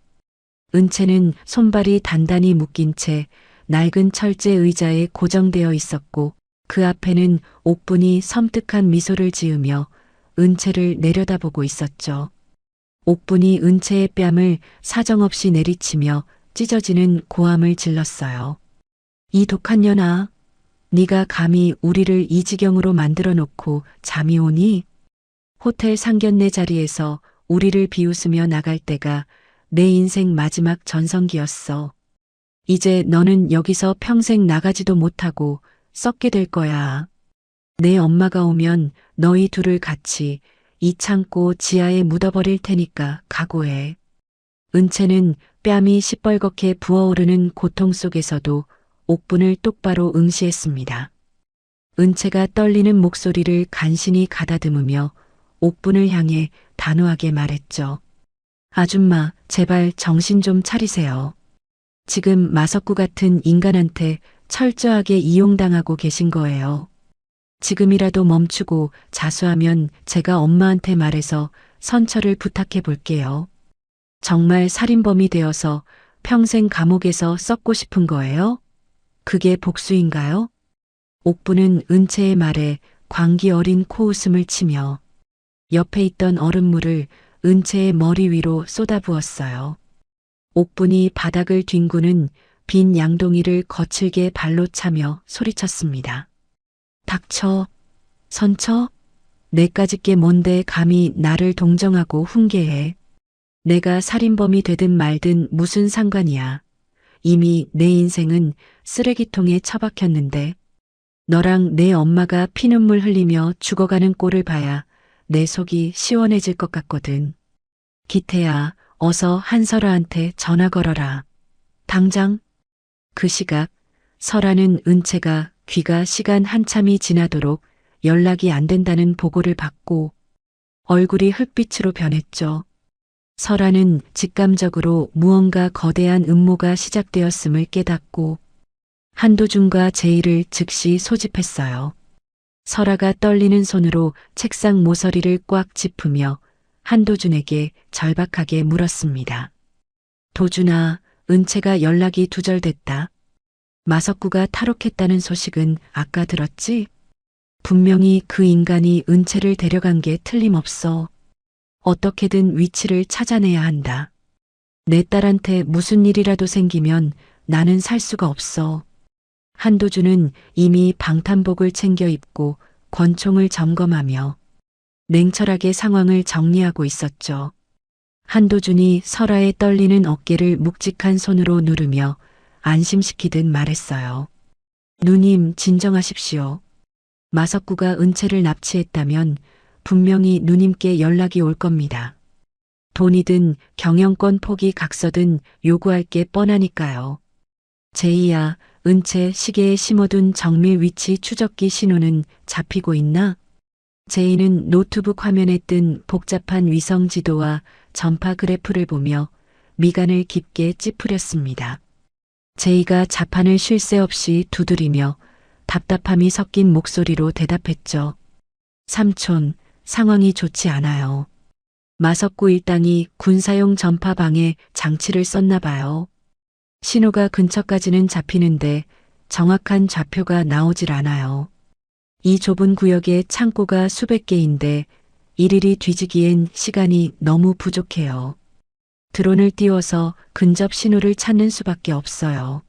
은채는 손발이 단단히 묶인 채 낡은 철제 의자에 고정되어 있었고 그 앞에는 옥분이 섬뜩한 미소를 지으며 은채를 내려다보고 있었죠. 옥분이 은채의 뺨을 사정없이 내리치며 찢어지는 고함을 질렀어요. 이 독한 년아, 네가 감히 우리를 이 지경으로 만들어 놓고 잠이 오니? 호텔 상견례 자리에서 우리를 비웃으며 나갈 때가 내 인생 마지막 전성기였어. 이제 너는 여기서 평생 나가지도 못하고 썩게 될 거야. 내 엄마가 오면 너희 둘을 같이 이 창고 지하에 묻어버릴 테니까 각오해. 은채는 뺨이 시뻘겋게 부어오르는 고통 속에서도 옥분을 똑바로 응시했습니다. 은채가 떨리는 목소리를 간신히 가다듬으며 옥분을 향해 단호하게 말했죠. 아줌마, 제발 정신 좀 차리세요. 지금 마석구 같은 인간한테 철저하게 이용당하고 계신 거예요. 지금이라도 멈추고 자수하면 제가 엄마한테 말해서 선처를 부탁해 볼게요. 정말 살인범이 되어서 평생 감옥에서 썩고 싶은 거예요? 그게 복수인가요? 옥부는 은채의 말에 광기 어린 코웃음을 치며 옆에 있던 얼음물을 은채의 머리 위로 쏟아부었어요. 옥분이 바닥을 뒹구는 빈 양동이를 거칠게 발로 차며 소리쳤습니다. 닥쳐, 선처? 내까짓 게 뭔데 감히 나를 동정하고 훈계해. 내가 살인범이 되든 말든 무슨 상관이야. 이미 내 인생은 쓰레기통에 처박혔는데 너랑 내 엄마가 피눈물 흘리며 죽어가는 꼴을 봐야 내 속이 시원해질 것 같거든. 기태야, 어서 한설아한테 전화 걸어라. 당장. 그 시각 설아는 은채가 귀가 시간 한참이 지나도록 연락이 안 된다는 보고를 받고 얼굴이 흙빛으로 변했죠. 설아는 직감적으로 무언가 거대한 음모가 시작되었음을 깨닫고 한도준과 제의를 즉시 소집했어요. 설아가 떨리는 손으로 책상 모서리를 꽉 짚으며 한도준에게 절박하게 물었습니다. 도준아, 은채가 연락이 두절됐다. 마석구가 탈옥했다는 소식은 아까 들었지? 분명히 그 인간이 은채를 데려간 게 틀림없어. 어떻게든 위치를 찾아내야 한다. 내 딸한테 무슨 일이라도 생기면 나는 살 수가 없어. 한도준은 이미 방탄복을 챙겨 입고 권총을 점검하며 냉철하게 상황을 정리하고 있었죠. 한도준이 설아의 떨리는 어깨를 묵직한 손으로 누르며 안심시키듯 말했어요. 누님, 진정하십시오. 마석구가 은채를 납치했다면 분명히 누님께 연락이 올 겁니다. 돈이든 경영권 포기 각서든 요구할 게 뻔하니까요. 제이야, 은채 시계에 심어둔 정밀 위치 추적기 신호는 잡히고 있나? 제이는 노트북 화면에 뜬 복잡한 위성 지도와 전파 그래프를 보며 미간을 깊게 찌푸렸습니다. 제이가 자판을 쉴 새 없이 두드리며 답답함이 섞인 목소리로 대답했죠. 삼촌, 상황이 좋지 않아요. 마석구 일당이 군사용 전파방에 장치를 썼나 봐요. 신호가 근처까지는 잡히는데 정확한 좌표가 나오질 않아요. 이 좁은 구역에 창고가 수백 개인데 일일이 뒤지기엔 시간이 너무 부족해요. 드론을 띄워서 근접 신호를 찾는 수밖에 없어요.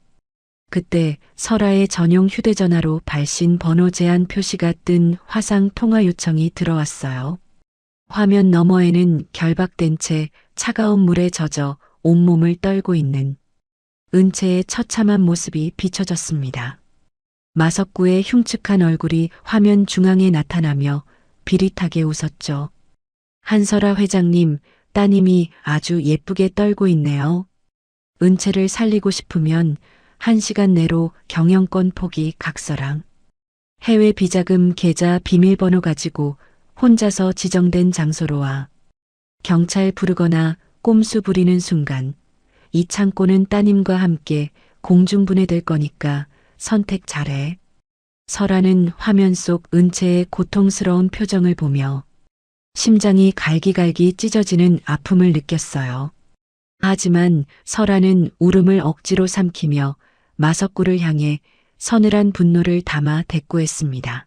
그때 설아의 전용 휴대전화로 발신 번호 제한 표시가 뜬 화상 통화 요청이 들어왔어요. 화면 너머에는 결박된 채 차가운 물에 젖어 온몸을 떨고 있는 은채의 처참한 모습이 비춰졌습니다. 마석구의 흉측한 얼굴이 화면 중앙에 나타나며 비릿하게 웃었죠. 한설아 회장님, 따님이 아주 예쁘게 떨고 있네요. 은채를 살리고 싶으면 1시간 내로 경영권 포기 각서랑 해외 비자금 계좌 비밀번호 가지고 혼자서 지정된 장소로 와. 경찰 부르거나 꼼수 부리는 순간 이 창고는 따님과 함께 공중분해될 거니까 선택 잘해. 설아는 화면 속 은채의 고통스러운 표정을 보며 심장이 갈기갈기 찢어지는 아픔을 느꼈어요. 하지만 설아는 울음을 억지로 삼키며 마석구를 향해 서늘한 분노를 담아 대꾸했습니다.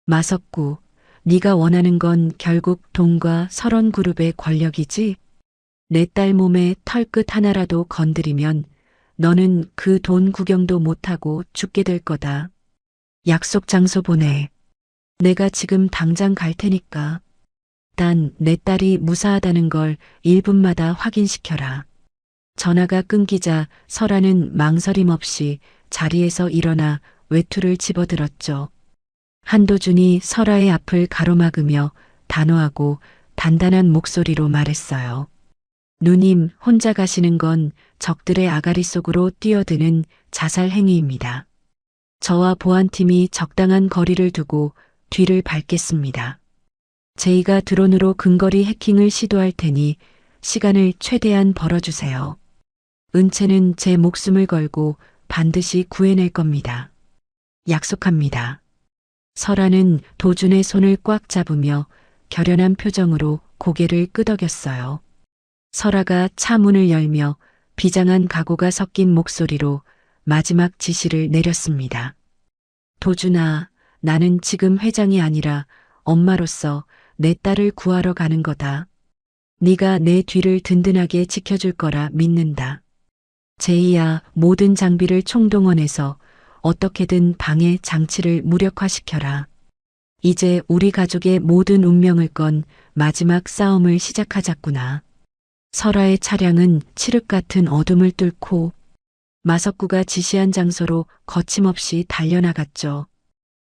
마석구, 네가 원하는 건 결국 돈과 설원그룹의 권력이지? 내 딸 몸에 털끝 하나라도 건드리면 너는 그 돈 구경도 못하고 죽게 될 거다. 약속 장소 보내. 내가 지금 당장 갈 테니까. 단 내 딸이 무사하다는 걸 1분마다 확인시켜라. 전화가 끊기자 설아는 망설임 없이 자리에서 일어나 외투를 집어들었죠. 한도준이 설아의 앞을 가로막으며 단호하고 단단한 목소리로 말했어요. 누님, 혼자 가시는 건 적들의 아가리 속으로 뛰어드는 자살 행위입니다. 저와 보안팀이 적당한 거리를 두고 뒤를 밟겠습니다. 제이가 드론으로 근거리 해킹을 시도할 테니 시간을 최대한 벌어주세요. 은채는 제 목숨을 걸고 반드시 구해낼 겁니다. 약속합니다. 설아는 도준의 손을 꽉 잡으며 결연한 표정으로 고개를 끄덕였어요. 설아가 차 문을 열며 비장한 각오가 섞인 목소리로 마지막 지시를 내렸습니다. 도준아, 나는 지금 회장이 아니라 엄마로서 내 딸을 구하러 가는 거다. 네가 내 뒤를 든든하게 지켜줄 거라 믿는다. 제이야, 모든 장비를 총동원해서 어떻게든 방해 장치를 무력화시켜라. 이제 우리 가족의 모든 운명을 건 마지막 싸움을 시작하자꾸나. 설아의 차량은 칠흑 같은 어둠을 뚫고 마석구가 지시한 장소로 거침없이 달려나갔죠.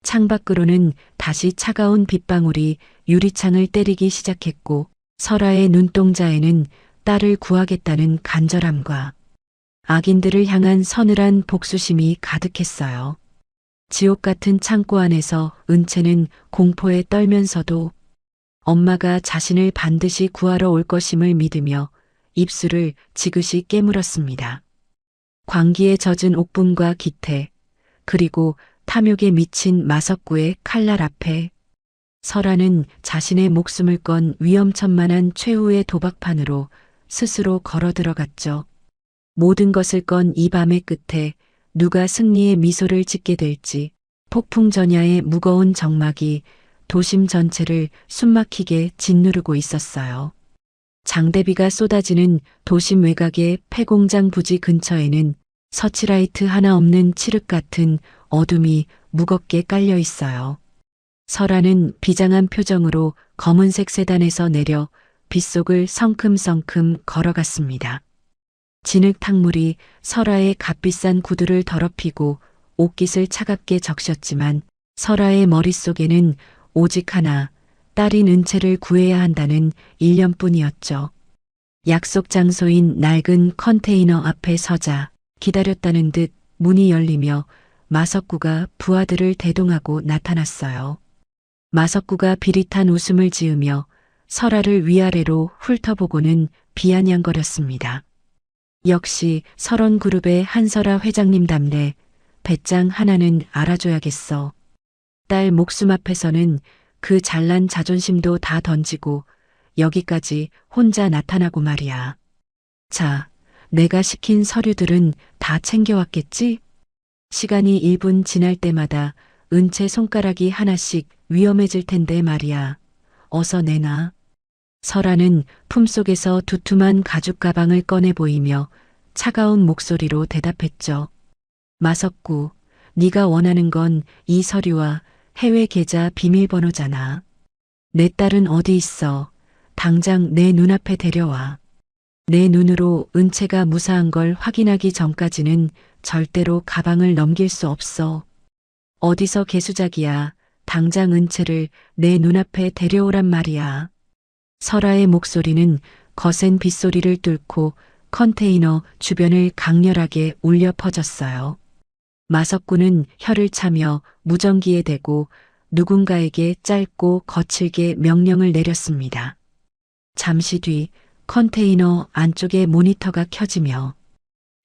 창밖으로는 다시 차가운 빗방울이 유리창을 때리기 시작했고 설아의 눈동자에는 딸을 구하겠다는 간절함과 악인들을 향한 서늘한 복수심이 가득했어요. 지옥 같은 창고 안에서 은채는 공포에 떨면서도 엄마가 자신을 반드시 구하러 올 것임을 믿으며 입술을 지그시 깨물었습니다. 광기에 젖은 옥분과 기태, 그리고 탐욕에 미친 마석구의 칼날 앞에 설아는 자신의 목숨을 건 위험천만한 최후의 도박판으로 스스로 걸어 들어갔죠. 모든 것을 건 이 밤의 끝에 누가 승리의 미소를 짓게 될지 폭풍전야의 무거운 정막이 도심 전체를 숨막히게 짓누르고 있었어요. 장대비가 쏟아지는 도심 외곽의 폐공장 부지 근처에는 서치라이트 하나 없는 칠흑 같은 어둠이 무겁게 깔려 있어요. 설아는 비장한 표정으로 검은색 세단에서 내려 빗속을 성큼성큼 걸어갔습니다. 진흙 탕물이 설아의 값비싼 구두를 더럽히고 옷깃을 차갑게 적셨지만 설아의 머릿속에는 오직 하나, 딸인 은채를 구해야 한다는 일념뿐이었죠. 약속 장소인 낡은 컨테이너 앞에 서자 기다렸다는 듯 문이 열리며 마석구가 부하들을 대동하고 나타났어요. 마석구가 비릿한 웃음을 지으며 설아를 위아래로 훑어보고는 비아냥거렸습니다. 역시 설원그룹의 한설아 회장님답네. 배짱 하나는 알아줘야겠어. 딸 목숨 앞에서는 그 잘난 자존심도 다 던지고 여기까지 혼자 나타나고 말이야. 자, 내가 시킨 서류들은 다 챙겨왔겠지? 시간이 1분 지날 때마다 은채 손가락이 하나씩 위험해질 텐데 말이야. 어서 내놔. 설아는 품속에서 두툼한 가죽 가방을 꺼내 보이며 차가운 목소리로 대답했죠. 마석구, 네가 원하는 건 이 서류와 해외 계좌 비밀번호잖아. 내 딸은 어디 있어? 당장 내 눈앞에 데려와. 내 눈으로 은채가 무사한 걸 확인하기 전까지는 절대로 가방을 넘길 수 없어. 어디서 개수작이야. 당장 은채를 내 눈앞에 데려오란 말이야. 설아의 목소리는 거센 빗소리를 뚫고 컨테이너 주변을 강렬하게 울려 퍼졌어요. 마석구는 혀를 차며 무전기에 대고 누군가에게 짧고 거칠게 명령을 내렸습니다. 잠시 뒤 컨테이너 안쪽에 모니터가 켜지며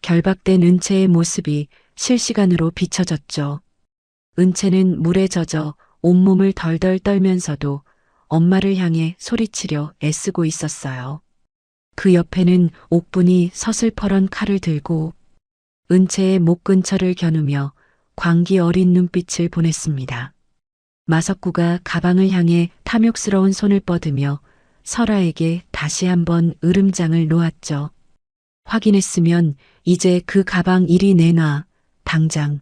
결박된 은채의 모습이 실시간으로 비춰졌죠. 은채는 물에 젖어 온몸을 덜덜 떨면서도 엄마를 향해 소리치려 애쓰고 있었어요. 그 옆에는 옥분이 서슬퍼런 칼을 들고 은채의 목 근처를 겨누며 광기 어린 눈빛을 보냈습니다. 마석구가 가방을 향해 탐욕스러운 손을 뻗으며 설아에게 다시 한번 으름장을 놓았죠. 확인했으면 이제 그 가방 이리 내놔. 당장.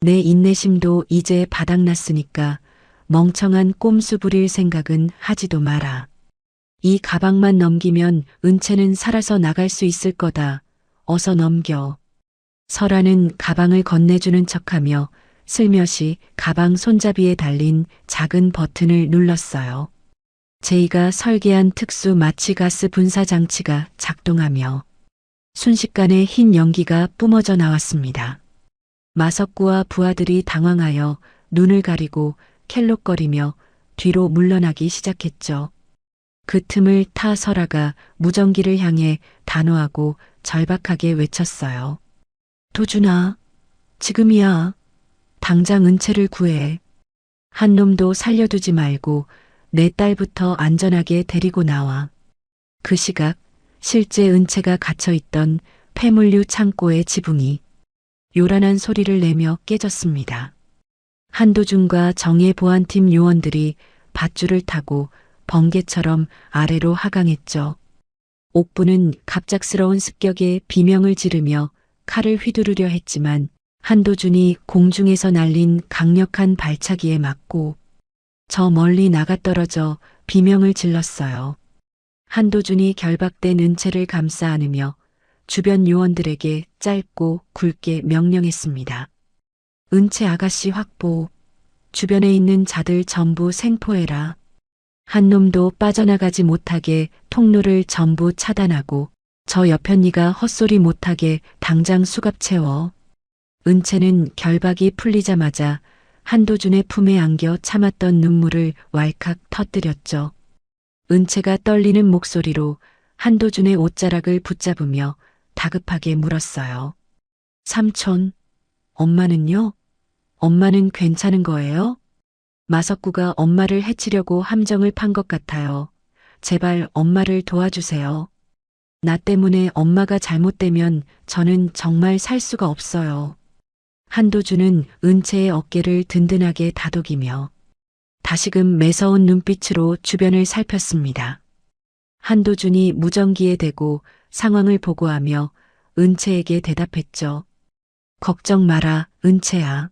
내 인내심도 이제 바닥났으니까 멍청한 꼼수 부릴 생각은 하지도 마라. 이 가방만 넘기면 은채는 살아서 나갈 수 있을 거다. 어서 넘겨. 설아는 가방을 건네주는 척하며 슬며시 가방 손잡이에 달린 작은 버튼을 눌렀어요. 제이가 설계한 특수 마취가스 분사 장치가 작동하며 순식간에 흰 연기가 뿜어져 나왔습니다. 마석구와 부하들이 당황하여 눈을 가리고 켈록거리며 뒤로 물러나기 시작했죠. 그 틈을 타 설아가 무전기를 향해 단호하고 절박하게 외쳤어요. 도준아, 지금이야. 당장 은채를 구해. 한 놈도 살려두지 말고 내 딸부터 안전하게 데리고 나와. 그 시각 실제 은채가 갇혀있던 폐물류 창고의 지붕이 요란한 소리를 내며 깨졌습니다. 한도준과 정예 보안팀 요원들이 밧줄을 타고 번개처럼 아래로 하강했죠. 옥부는 갑작스러운 습격에 비명을 지르며 칼을 휘두르려 했지만 한도준이 공중에서 날린 강력한 발차기에 맞고 저 멀리 나가떨어져 비명을 질렀어요. 한도준이 결박된 은채를 감싸 안으며 주변 요원들에게 짧고 굵게 명령했습니다. 은채 아가씨 확보. 주변에 있는 자들 전부 생포해라. 한 놈도 빠져나가지 못하게 통로를 전부 차단하고 저 여편니가 헛소리 못하게 당장 수갑 채워. 은채는 결박이 풀리자마자 한도준의 품에 안겨 참았던 눈물을 왈칵 터뜨렸죠. 은채가 떨리는 목소리로 한도준의 옷자락을 붙잡으며 다급하게 물었어요. 삼촌, 엄마는요? 엄마는 괜찮은 거예요? 마석구가 엄마를 해치려고 함정을 판 것 같아요. 제발 엄마를 도와주세요. 나 때문에 엄마가 잘못되면 저는 정말 살 수가 없어요. 한도준은 은채의 어깨를 든든하게 다독이며 다시금 매서운 눈빛으로 주변을 살폈습니다. 한도준이 무전기에 대고 상황을 보고하며 은채에게 대답했죠. 걱정 마라, 은채야.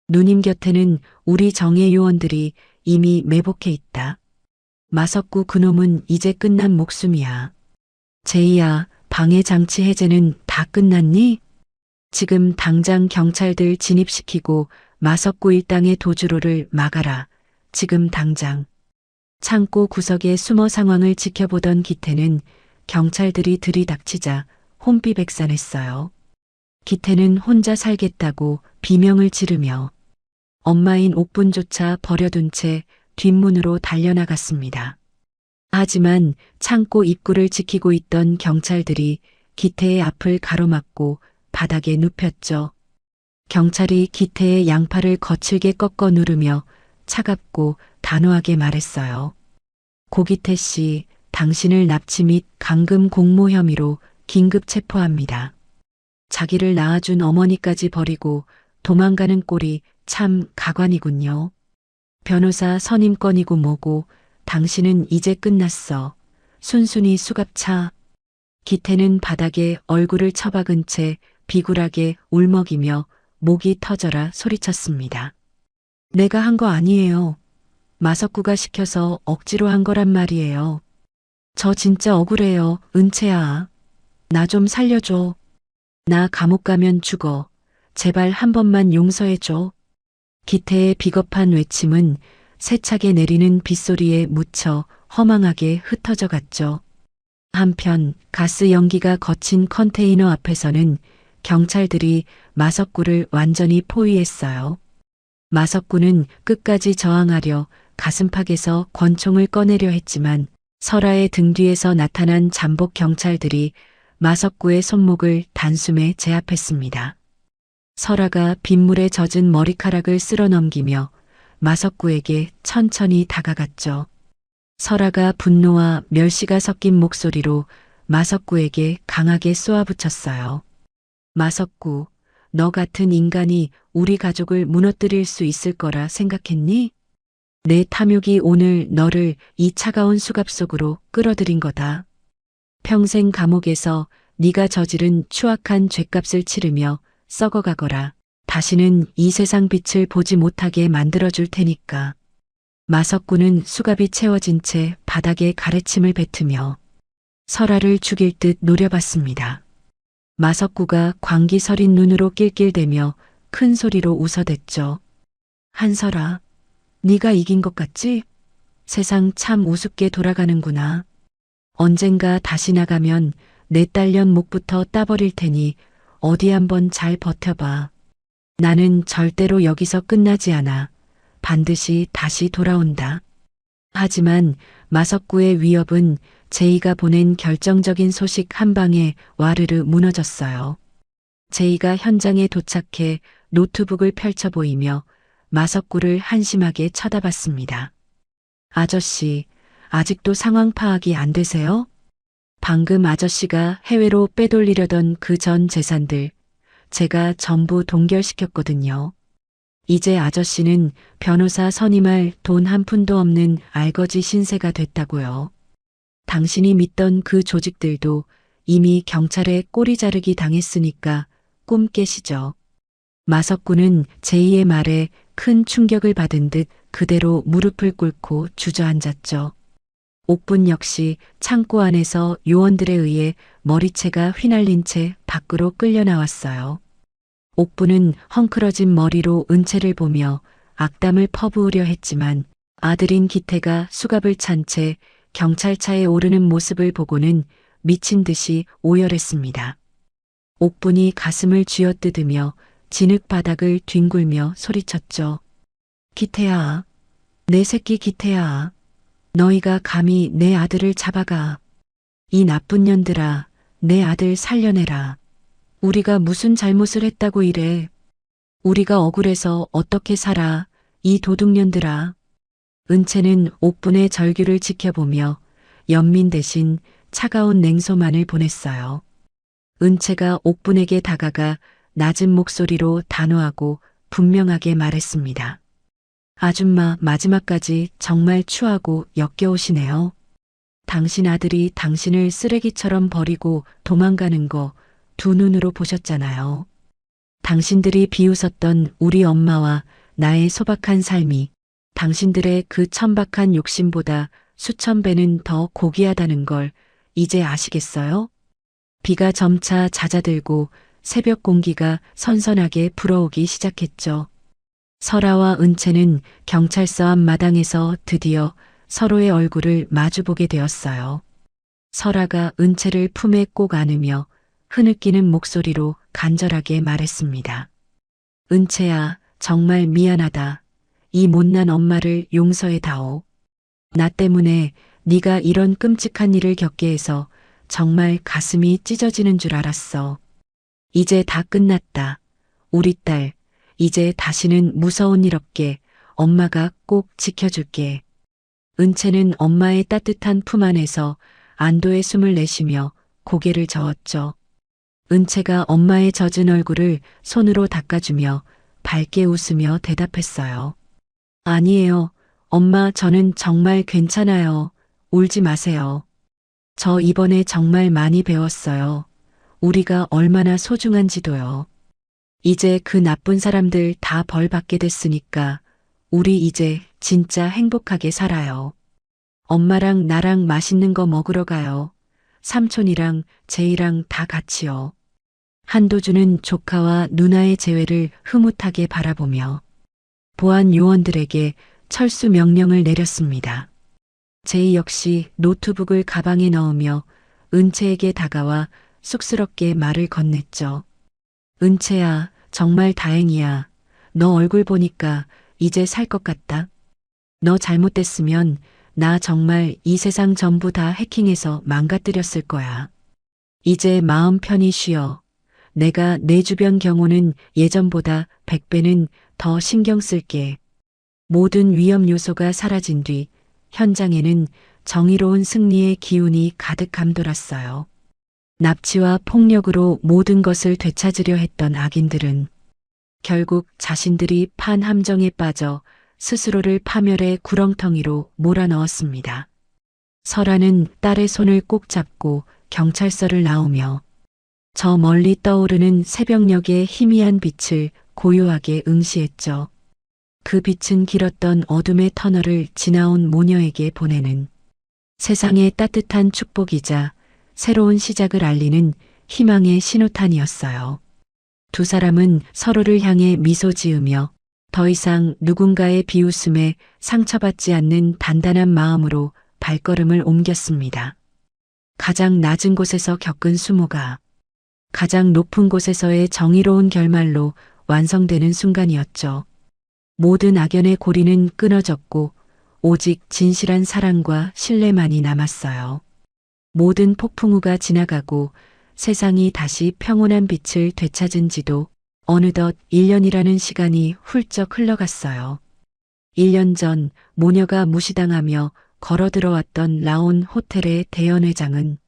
누님 곁에는 우리 정예 요원들이 이미 매복해 있다. 마석구 그놈은 이제 끝난 목숨이야. 제이야, 방해 장치 해제는 다 끝났니? 지금 당장 경찰들 진입시키고 마석구 일당의 도주로를 막아라. 지금 당장. 창고 구석에 숨어 상황을 지켜보던 기태는 경찰들이 들이닥치자 혼비백산했어요. 기태는 혼자 살겠다고 비명을 지르며 엄마인 옥분조차 버려둔 채 뒷문으로 달려나갔습니다. 하지만 창고 입구를 지키고 있던 경찰들이 기태의 앞을 가로막고 바닥에 눕혔죠. 경찰이 기태의 양팔을 거칠게 꺾어 누르며 차갑고 단호하게 말했어요. 고기태 씨, 당신을 납치 및 감금 공모 혐의로 긴급 체포합니다. 자기를 낳아준 어머니까지 버리고 도망가는 꼴이 참 가관이군요. 변호사 선임권이고 뭐고 당신은 이제 끝났어. 순순히 수갑차. 기태는 바닥에 얼굴을 처박은 채 비굴하게 울먹이며 목이 터져라 소리쳤습니다. 내가 한 거 아니에요. 마석구가 시켜서 억지로 한 거란 말이에요. 저 진짜 억울해요, 은채야. 나 좀 살려줘. 나 감옥 가면 죽어. 제발 한 번만 용서해줘. 기태의 비겁한 외침은 세차게 내리는 빗소리에 묻혀 허망하게 흩어져 갔죠. 한편 가스 연기가 거친 컨테이너 앞에서는 경찰들이 마석구를 완전히 포위했어요. 마석구는 끝까지 저항하려 가슴팍에서 권총을 꺼내려 했지만 설아의 등 뒤에서 나타난 잠복 경찰들이 마석구의 손목을 단숨에 제압했습니다. 설아가 빗물에 젖은 머리카락을 쓸어 넘기며 마석구에게 천천히 다가갔죠. 설아가 분노와 멸시가 섞인 목소리로 마석구에게 강하게 쏘아붙였어요. 마석구, 너 같은 인간이 우리 가족을 무너뜨릴 수 있을 거라 생각했니? 내 탐욕이 오늘 너를 이 차가운 수갑 속으로 끌어들인 거다. 평생 감옥에서 네가 저지른 추악한 죗값을 치르며 썩어가거라. 다시는 이 세상 빛을 보지 못하게 만들어줄 테니까. 마석구는 수갑이 채워진 채 바닥에 가래침을 뱉으며 설아를 죽일 듯 노려봤습니다. 마석구가 광기 서린 눈으로 낄낄대며 큰 소리로 웃어댔죠. 한설아, 네가 이긴 것 같지? 세상 참 우습게 돌아가는구나. 언젠가 다시 나가면 내 딸년 목부터 따버릴 테니 어디 한번 잘 버텨봐. 나는 절대로 여기서 끝나지 않아. 반드시 다시 돌아온다. 하지만 마석구의 위협은 제이가 보낸 결정적인 소식 한 방에 와르르 무너졌어요. 제이가 현장에 도착해 노트북을 펼쳐 보이며 마석구를 한심하게 쳐다봤습니다. 아저씨, 아직도 상황 파악이 안 되세요? 방금 아저씨가 해외로 빼돌리려던 그 전 재산들, 제가 전부 동결시켰거든요. 이제 아저씨는 변호사 선임할 돈 한 푼도 없는 알거지 신세가 됐다고요. 당신이 믿던 그 조직들도 이미 경찰에 꼬리 자르기 당했으니까 꿈 깨시죠. 마석구는 제이의 말에 큰 충격을 받은 듯 그대로 무릎을 꿇고 주저앉았죠. 옥분 역시 창고 안에서 요원들에 의해 머리채가 휘날린 채 밖으로 끌려 나왔어요. 옥분은 헝클어진 머리로 은채를 보며 악담을 퍼부으려 했지만 아들인 기태가 수갑을 찬 채 경찰차에 오르는 모습을 보고는 미친 듯이 오열했습니다. 옥분이 가슴을 쥐어뜯으며 진흙 바닥을 뒹굴며 소리쳤죠. 기태야, 내 새끼 기태야. 너희가 감히 내 아들을 잡아가. 이 나쁜 년들아, 내 아들 살려내라. 우리가 무슨 잘못을 했다고 이래. 우리가 억울해서 어떻게 살아, 이 도둑년들아. 은채는 옥분의 절규를 지켜보며 연민 대신 차가운 냉소만을 보냈어요. 은채가 옥분에게 다가가 낮은 목소리로 단호하고 분명하게 말했습니다. 아줌마 마지막까지 정말 추하고 역겨우시네요. 당신 아들이 당신을 쓰레기처럼 버리고 도망가는 거 두 눈으로 보셨잖아요. 당신들이 비웃었던 우리 엄마와 나의 소박한 삶이 당신들의 그 천박한 욕심보다 수천 배는 더 고귀하다는 걸 이제 아시겠어요? 비가 점차 잦아들고 새벽 공기가 선선하게 불어오기 시작했죠. 설아와 은채는 경찰서 앞 마당에서 드디어 서로의 얼굴을 마주보게 되었어요. 설아가 은채를 품에 꼭 안으며 흐느끼는 목소리로 간절하게 말했습니다. 은채야, 정말 미안하다. 이 못난 엄마를 용서해다오. 나 때문에 네가 이런 끔찍한 일을 겪게 해서 정말 가슴이 찢어지는 줄 알았어. 이제 다 끝났다. 우리 딸, 이제 다시는 무서운 일 없게 엄마가 꼭 지켜줄게. 은채는 엄마의 따뜻한 품 안에서 안도의 숨을 내쉬며 고개를 저었죠. 은채가 엄마의 젖은 얼굴을 손으로 닦아주며 밝게 웃으며 대답했어요. 아니에요. 엄마, 저는 정말 괜찮아요. 울지 마세요. 저 이번에 정말 많이 배웠어요. 우리가 얼마나 소중한지도요. 이제 그 나쁜 사람들 다 벌 받게 됐으니까 우리 이제 진짜 행복하게 살아요. 엄마랑 나랑 맛있는 거 먹으러 가요. 삼촌이랑 제이랑 다 같이요. 한도준은 조카와 누나의 재회를 흐뭇하게 바라보며 보안 요원들에게 철수 명령을 내렸습니다. 제이 역시 노트북을 가방에 넣으며 은채에게 다가와 쑥스럽게 말을 건넸죠. 은채야, 정말 다행이야. 너 얼굴 보니까 이제 살 것 같다. 너 잘못됐으면 나 정말 이 세상 전부 다 해킹해서 망가뜨렸을 거야. 이제 마음 편히 쉬어. 내가 내 주변 경호는 예전보다 100배는 더 신경 쓸게. 모든 위험 요소가 사라진 뒤 현장에는 정의로운 승리의 기운이 가득 감돌았어요. 납치와 폭력으로 모든 것을 되찾으려 했던 악인들은 결국 자신들이 판 함정에 빠져 스스로를 파멸의 구렁텅이로 몰아넣었습니다. 설아는 딸의 손을 꼭 잡고 경찰서를 나오며 저 멀리 떠오르는 새벽녘의 희미한 빛을 고요하게 응시했죠. 그 빛은 길었던 어둠의 터널을 지나온 모녀에게 보내는 세상의 따뜻한 축복이자 새로운 시작을 알리는 희망의 신호탄이었어요. 두 사람은 서로를 향해 미소 지으며 더 이상 누군가의 비웃음에 상처받지 않는 단단한 마음으로 발걸음을 옮겼습니다. 가장 낮은 곳에서 겪은 수모가 가장 높은 곳에서의 정의로운 결말로 완성되는 순간이었죠. 모든 악연의 고리는 끊어졌고 오직 진실한 사랑과 신뢰만이 남았어요. 모든 폭풍우가 지나가고 세상이 다시 평온한 빛을 되찾은 지도 어느덧 1년이라는 시간이 훌쩍 흘러갔어요. 1년 전 모녀가 무시당하며 걸어 들어왔던 라온 호텔의 대연회장은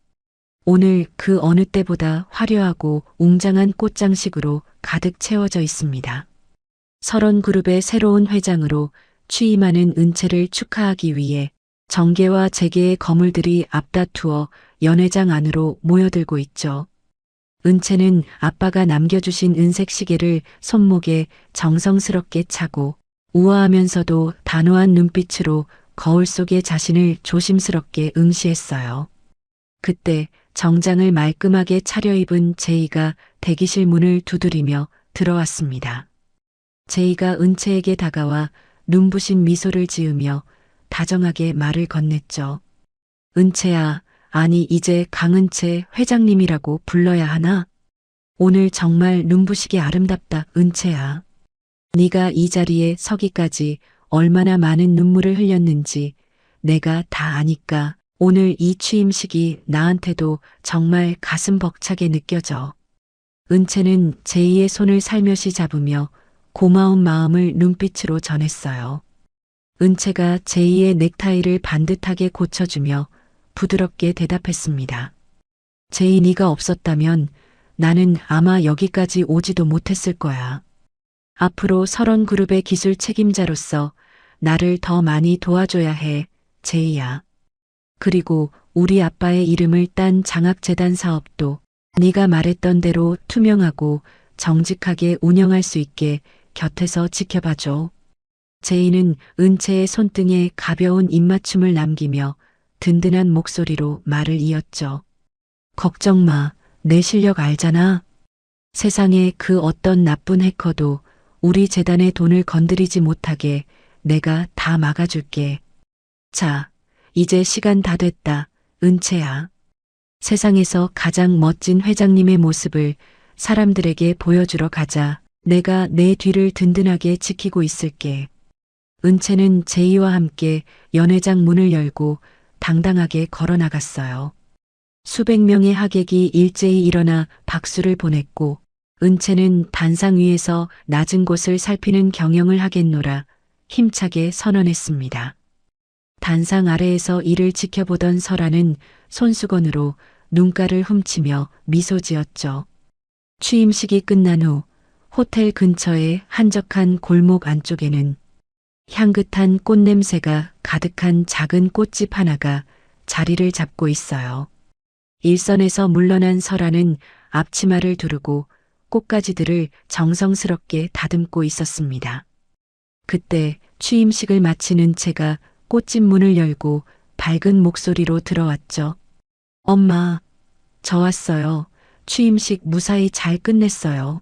오늘 그 어느 때보다 화려하고 웅장한 꽃장식으로 가득 채워져 있습니다. 설원그룹의 새로운 회장으로 취임하는 은채를 축하하기 위해 정계와 재계의 거물들이 앞다투어 연회장 안으로 모여들고 있죠. 은채는 아빠가 남겨주신 은색 시계를 손목에 정성스럽게 차고 우아하면서도 단호한 눈빛으로 거울 속의 자신을 조심스럽게 응시했어요. 그때 정장을 말끔하게 차려입은 제이가 대기실 문을 두드리며 들어왔습니다. 제이가 은채에게 다가와 눈부신 미소를 지으며 다정하게 말을 건넸죠. 은채야, 아니 이제 강은채 회장님이라고 불러야 하나? 오늘 정말 눈부시게 아름답다, 은채야. 네가 이 자리에 서기까지 얼마나 많은 눈물을 흘렸는지 내가 다 아니까 오늘 이 취임식이 나한테도 정말 가슴 벅차게 느껴져. 은채는 제이의 손을 살며시 잡으며 고마운 마음을 눈빛으로 전했어요. 은채가 제이의 넥타이를 반듯하게 고쳐주며 부드럽게 대답했습니다. 제이 네가 없었다면 나는 아마 여기까지 오지도 못했을 거야. 앞으로 설원그룹의 기술 책임자로서 나를 더 많이 도와줘야 해, 제이야. 그리고 우리 아빠의 이름을 딴 장학재단 사업도 네가 말했던 대로 투명하고 정직하게 운영할 수 있게 곁에서 지켜봐줘. 제이는 은채의 손등에 가벼운 입맞춤을 남기며 든든한 목소리로 말을 이었죠. 걱정 마, 내 실력 알잖아. 세상에 그 어떤 나쁜 해커도 우리 재단의 돈을 건드리지 못하게 내가 다 막아줄게. 자, 이제 시간 다 됐다, 은채야. 세상에서 가장 멋진 회장님의 모습을 사람들에게 보여주러 가자. 내가 내 뒤를 든든하게 지키고 있을게. 은채는 제이와 함께 연회장 문을 열고 당당하게 걸어 나갔어요. 수백 명의 하객이 일제히 일어나 박수를 보냈고 은채는 단상 위에서 낮은 곳을 살피는 경영을 하겠노라 힘차게 선언했습니다. 단상 아래에서 이를 지켜보던 설아는 손수건으로 눈가를 훔치며 미소 지었죠. 취임식이 끝난 후 호텔 근처의 한적한 골목 안쪽에는 향긋한 꽃냄새가 가득한 작은 꽃집 하나가 자리를 잡고 있어요. 일선에서 물러난 설아는 앞치마를 두르고 꽃가지들을 정성스럽게 다듬고 있었습니다. 그때 취임식을 마친 은채가 꽃집 문을 열고 밝은 목소리로 들어왔죠. 엄마, 저 왔어요. 취임식 무사히 잘 끝냈어요.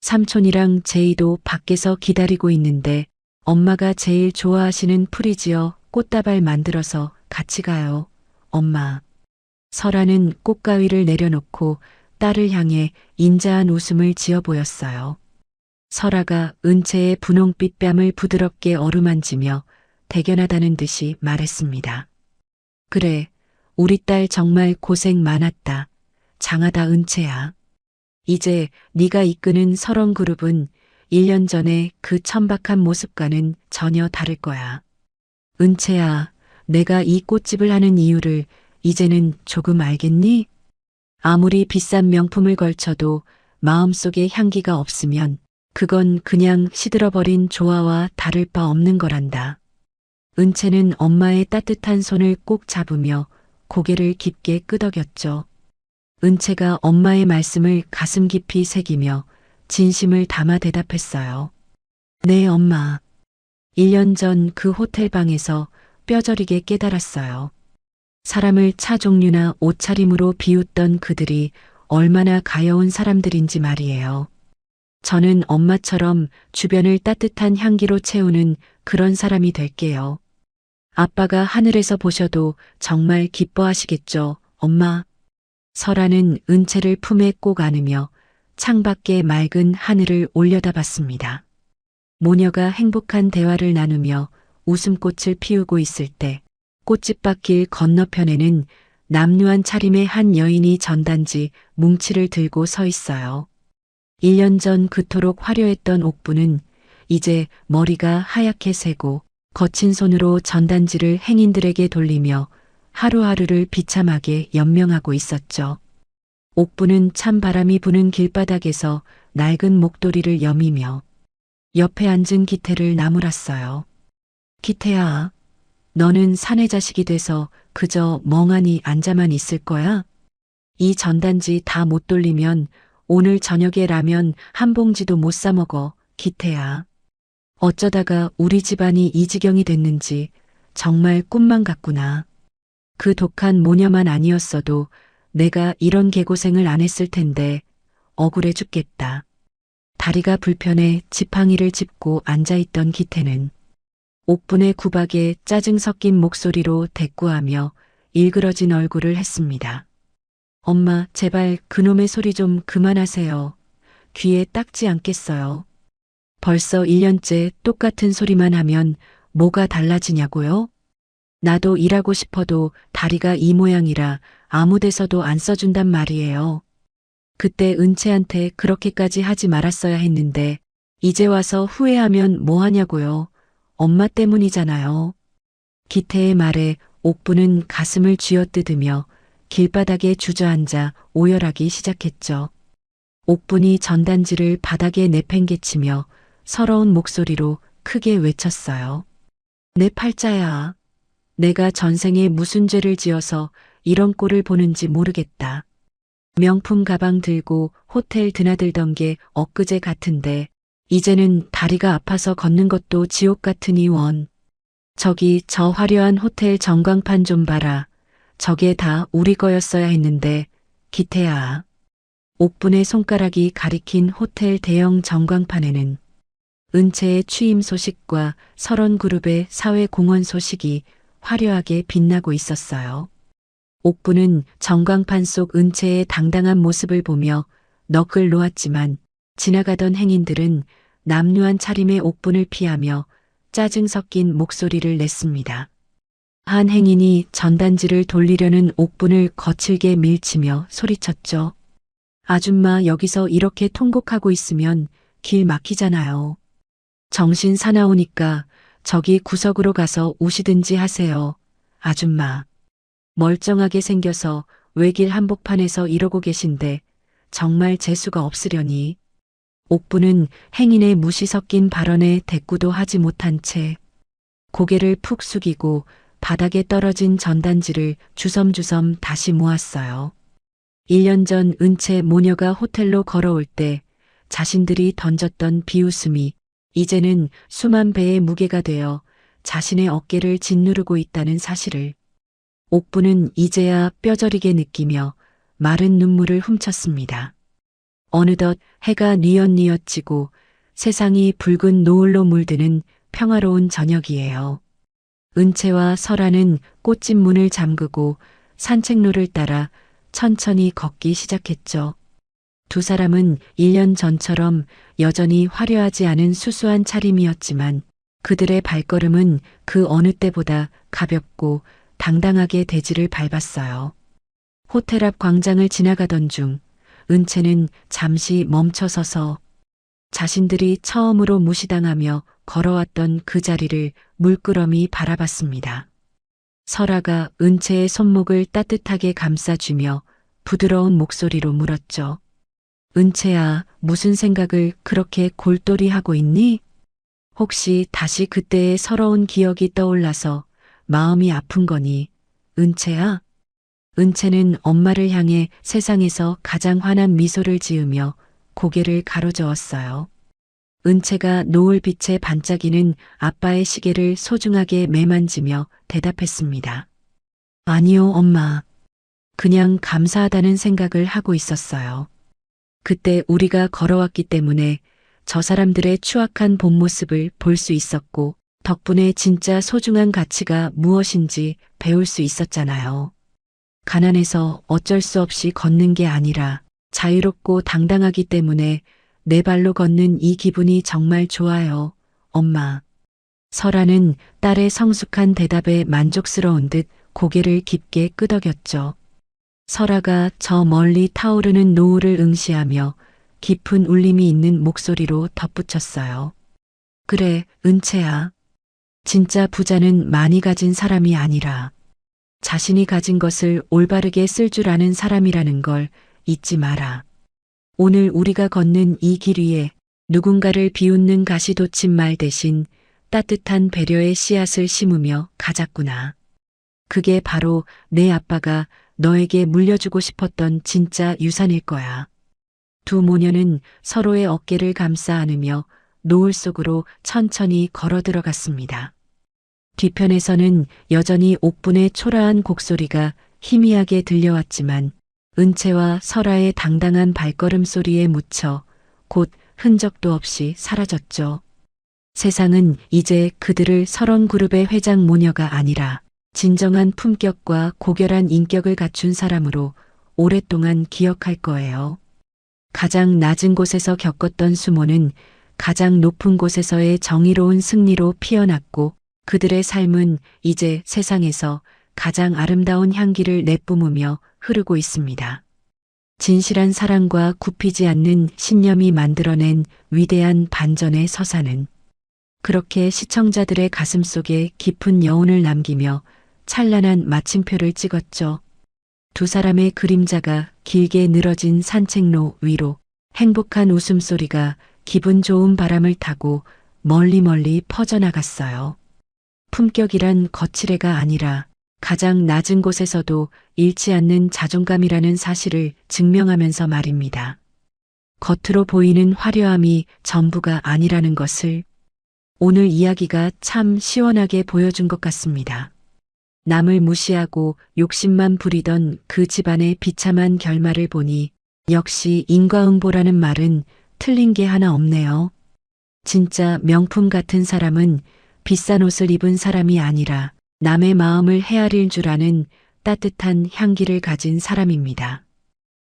삼촌이랑 제이도 밖에서 기다리고 있는데 엄마가 제일 좋아하시는 프리지어 꽃다발 만들어서 같이 가요. 엄마. 설아는 꽃가위를 내려놓고 딸을 향해 인자한 웃음을 지어 보였어요. 설아가 은채의 분홍빛 뺨을 부드럽게 어루만지며 대견하다는 듯이 말했습니다. 그래, 우리 딸 정말 고생 많았다. 장하다 은채야. 이제 네가 이끄는 설원그룹은 1년 전에 그 천박한 모습과는 전혀 다를 거야. 은채야, 내가 이 꽃집을 하는 이유를 이제는 조금 알겠니? 아무리 비싼 명품을 걸쳐도 마음속에 향기가 없으면 그건 그냥 시들어버린 조화와 다를 바 없는 거란다. 은채는 엄마의 따뜻한 손을 꼭 잡으며 고개를 깊게 끄덕였죠. 은채가 엄마의 말씀을 가슴 깊이 새기며 진심을 담아 대답했어요. 네, 엄마. 1년 전 그 호텔 방에서 뼈저리게 깨달았어요. 사람을 차 종류나 옷차림으로 비웃던 그들이 얼마나 가여운 사람들인지 말이에요. 저는 엄마처럼 주변을 따뜻한 향기로 채우는 그런 사람이 될게요. 아빠가 하늘에서 보셔도 정말 기뻐하시겠죠, 엄마. 설아는 은채를 품에 꼭 안으며 창밖의 맑은 하늘을 올려다봤습니다. 모녀가 행복한 대화를 나누며 웃음꽃을 피우고 있을 때 꽃집밭길 건너편에는 남루한 차림의 한 여인이 전단지 뭉치를 들고 서 있어요. 1년 전 그토록 화려했던 옥부는 이제 머리가 하얗게 새고 거친 손으로 전단지를 행인들에게 돌리며 하루하루를 비참하게 연명하고 있었죠. 옥부는 찬 바람이 부는 길바닥에서 낡은 목도리를 여미며 옆에 앉은 기태를 나무랐어요. 기태야, 너는 사내 자식이 돼서 그저 멍하니 앉아만 있을 거야? 이 전단지 다 못 돌리면 오늘 저녁에 라면 한 봉지도 못 사 먹어, 기태야. 어쩌다가 우리 집안이 이 지경이 됐는지 정말 꿈만 같구나. 그 독한 모녀만 아니었어도 내가 이런 개고생을 안 했을 텐데 억울해 죽겠다. 다리가 불편해 지팡이를 짚고 앉아있던 기태는 옥분의 구박에 짜증 섞인 목소리로 대꾸하며 일그러진 얼굴을 했습니다. 엄마, 제발 그놈의 소리 좀 그만하세요. 귀에 딱지 않겠어요. 벌써 1년째 똑같은 소리만 하면 뭐가 달라지냐고요? 나도 일하고 싶어도 다리가 이 모양이라 아무 데서도 안 써준단 말이에요. 그때 은채한테 그렇게까지 하지 말았어야 했는데 이제 와서 후회하면 뭐 하냐고요. 엄마 때문이잖아요. 기태의 말에 옥부는 가슴을 쥐어뜯으며 길바닥에 주저앉아 오열하기 시작했죠. 옥분이 전단지를 바닥에 내팽개치며 서러운 목소리로 크게 외쳤어요. 내 팔자야. 내가 전생에 무슨 죄를 지어서 이런 꼴을 보는지 모르겠다. 명품 가방 들고 호텔 드나들던 게 엊그제 같은데 이제는 다리가 아파서 걷는 것도 지옥 같으니 원. 저기 저 화려한 호텔 전광판 좀 봐라. 저게 다 우리 거였어야 했는데 기태야. 옥분의 손가락이 가리킨 호텔 대형 전광판에는 은채의 취임 소식과 설원그룹의 사회공헌 소식이 화려하게 빛나고 있었어요. 옥부는 전광판 속 은채의 당당한 모습을 보며 넋을 놓았지만 지나가던 행인들은 남루한 차림의 옥분을 피하며 짜증 섞인 목소리를 냈습니다. 한 행인이 전단지를 돌리려는 옥분을 거칠게 밀치며 소리쳤죠. 아줌마, 여기서 이렇게 통곡하고 있으면 길 막히잖아요. 정신 사나우니까 저기 구석으로 가서 우시든지 하세요. 아줌마. 멀쩡하게 생겨서 외길 한복판에서 이러고 계신데 정말 재수가 없으려니. 옥부는 행인의 무시 섞인 발언에 대꾸도 하지 못한 채 고개를 푹 숙이고 바닥에 떨어진 전단지를 주섬주섬 다시 모았어요. 1년 전 은채 모녀가 호텔로 걸어올 때 자신들이 던졌던 비웃음이 이제는 수만 배의 무게가 되어 자신의 어깨를 짓누르고 있다는 사실을 옥부는 이제야 뼈저리게 느끼며 마른 눈물을 훔쳤습니다. 어느덧 해가 뉘엿뉘엿 지고 세상이 붉은 노을로 물드는 평화로운 저녁이에요. 은채와 설아는 꽃집 문을 잠그고 산책로를 따라 천천히 걷기 시작했죠. 두 사람은 1년 전처럼 여전히 화려하지 않은 수수한 차림이었지만 그들의 발걸음은 그 어느 때보다 가볍고 당당하게 대지를 밟았어요. 호텔 앞 광장을 지나가던 중 은채는 잠시 멈춰서서 자신들이 처음으로 무시당하며 걸어왔던 그 자리를 물끄러미 바라봤습니다. 설아가 은채의 손목을 따뜻하게 감싸주며 부드러운 목소리로 물었죠. 은채야, 무슨 생각을 그렇게 골똘히 하고 있니? 혹시 다시 그때의 서러운 기억이 떠올라서 마음이 아픈 거니, 은채야? 은채는 엄마를 향해 세상에서 가장 환한 미소를 지으며 고개를 가로저었어요. 은채가 노을빛에 반짝이는 아빠의 시계를 소중하게 매만지며 대답했습니다. 아니요, 엄마. 그냥 감사하다는 생각을 하고 있었어요. 그때 우리가 걸어왔기 때문에 저 사람들의 추악한 본 모습을 볼 수 있었고 덕분에 진짜 소중한 가치가 무엇인지 배울 수 있었잖아요. 가난해서 어쩔 수 없이 걷는 게 아니라 자유롭고 당당하기 때문에 내 발로 걷는 이 기분이 정말 좋아요, 엄마. 설아는 딸의 성숙한 대답에 만족스러운 듯 고개를 깊게 끄덕였죠. 설아가 저 멀리 타오르는 노을을 응시하며 깊은 울림이 있는 목소리로 덧붙였어요. 그래, 은채야. 진짜 부자는 많이 가진 사람이 아니라 자신이 가진 것을 올바르게 쓸 줄 아는 사람이라는 걸 잊지 마라. 오늘 우리가 걷는 이 길 위에 누군가를 비웃는 가시돋친 말 대신 따뜻한 배려의 씨앗을 심으며 가자꾸나. 그게 바로 내 아빠가 너에게 물려주고 싶었던 진짜 유산일 거야. 두 모녀는 서로의 어깨를 감싸 안으며 노을 속으로 천천히 걸어 들어갔습니다. 뒤편에서는 여전히 옥분의 초라한 곡소리가 희미하게 들려왔지만 은채와 설아의 당당한 발걸음 소리에 묻혀 곧 흔적도 없이 사라졌죠. 세상은 이제 그들을 설원 그룹의 회장 모녀가 아니라 진정한 품격과 고결한 인격을 갖춘 사람으로 오랫동안 기억할 거예요. 가장 낮은 곳에서 겪었던 수모는 가장 높은 곳에서의 정의로운 승리로 피어났고 그들의 삶은 이제 세상에서 가장 아름다운 향기를 내뿜으며 흐르고 있습니다. 진실한 사랑과 굽히지 않는 신념이 만들어낸 위대한 반전의 서사는 그렇게 시청자들의 가슴 속에 깊은 여운을 남기며 찬란한 마침표를 찍었죠. 두 사람의 그림자가 길게 늘어진 산책로 위로 행복한 웃음소리가 기분 좋은 바람을 타고 멀리 퍼져나갔어요. 품격이란 거칠애가 아니라 가장 낮은 곳에서도 잃지 않는 자존감이라는 사실을 증명하면서 말입니다. 겉으로 보이는 화려함이 전부가 아니라는 것을 오늘 이야기가 참 시원하게 보여준 것 같습니다. 남을 무시하고 욕심만 부리던 그 집안의 비참한 결말을 보니 역시 인과응보라는 말은 틀린 게 하나 없네요. 진짜 명품 같은 사람은 비싼 옷을 입은 사람이 아니라 남의 마음을 헤아릴 줄 아는 따뜻한 향기를 가진 사람입니다.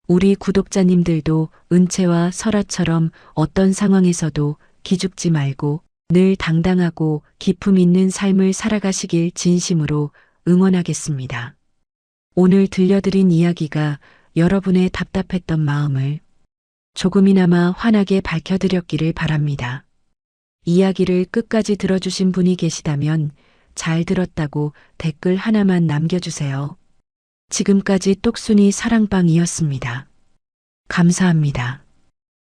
우리 구독자님들도 은채와 설아처럼 어떤 상황에서도 기죽지 말고 늘 당당하고 기품 있는 삶을 살아가시길 진심으로 응원하겠습니다. 오늘 들려드린 이야기가 여러분의 답답했던 마음을 조금이나마 환하게 밝혀드렸기를 바랍니다. 이야기를 끝까지 들어주신 분이 계시다면 잘 들었다고 댓글 하나만 남겨주세요. 지금까지 똑순이 사랑방이었습니다. 감사합니다.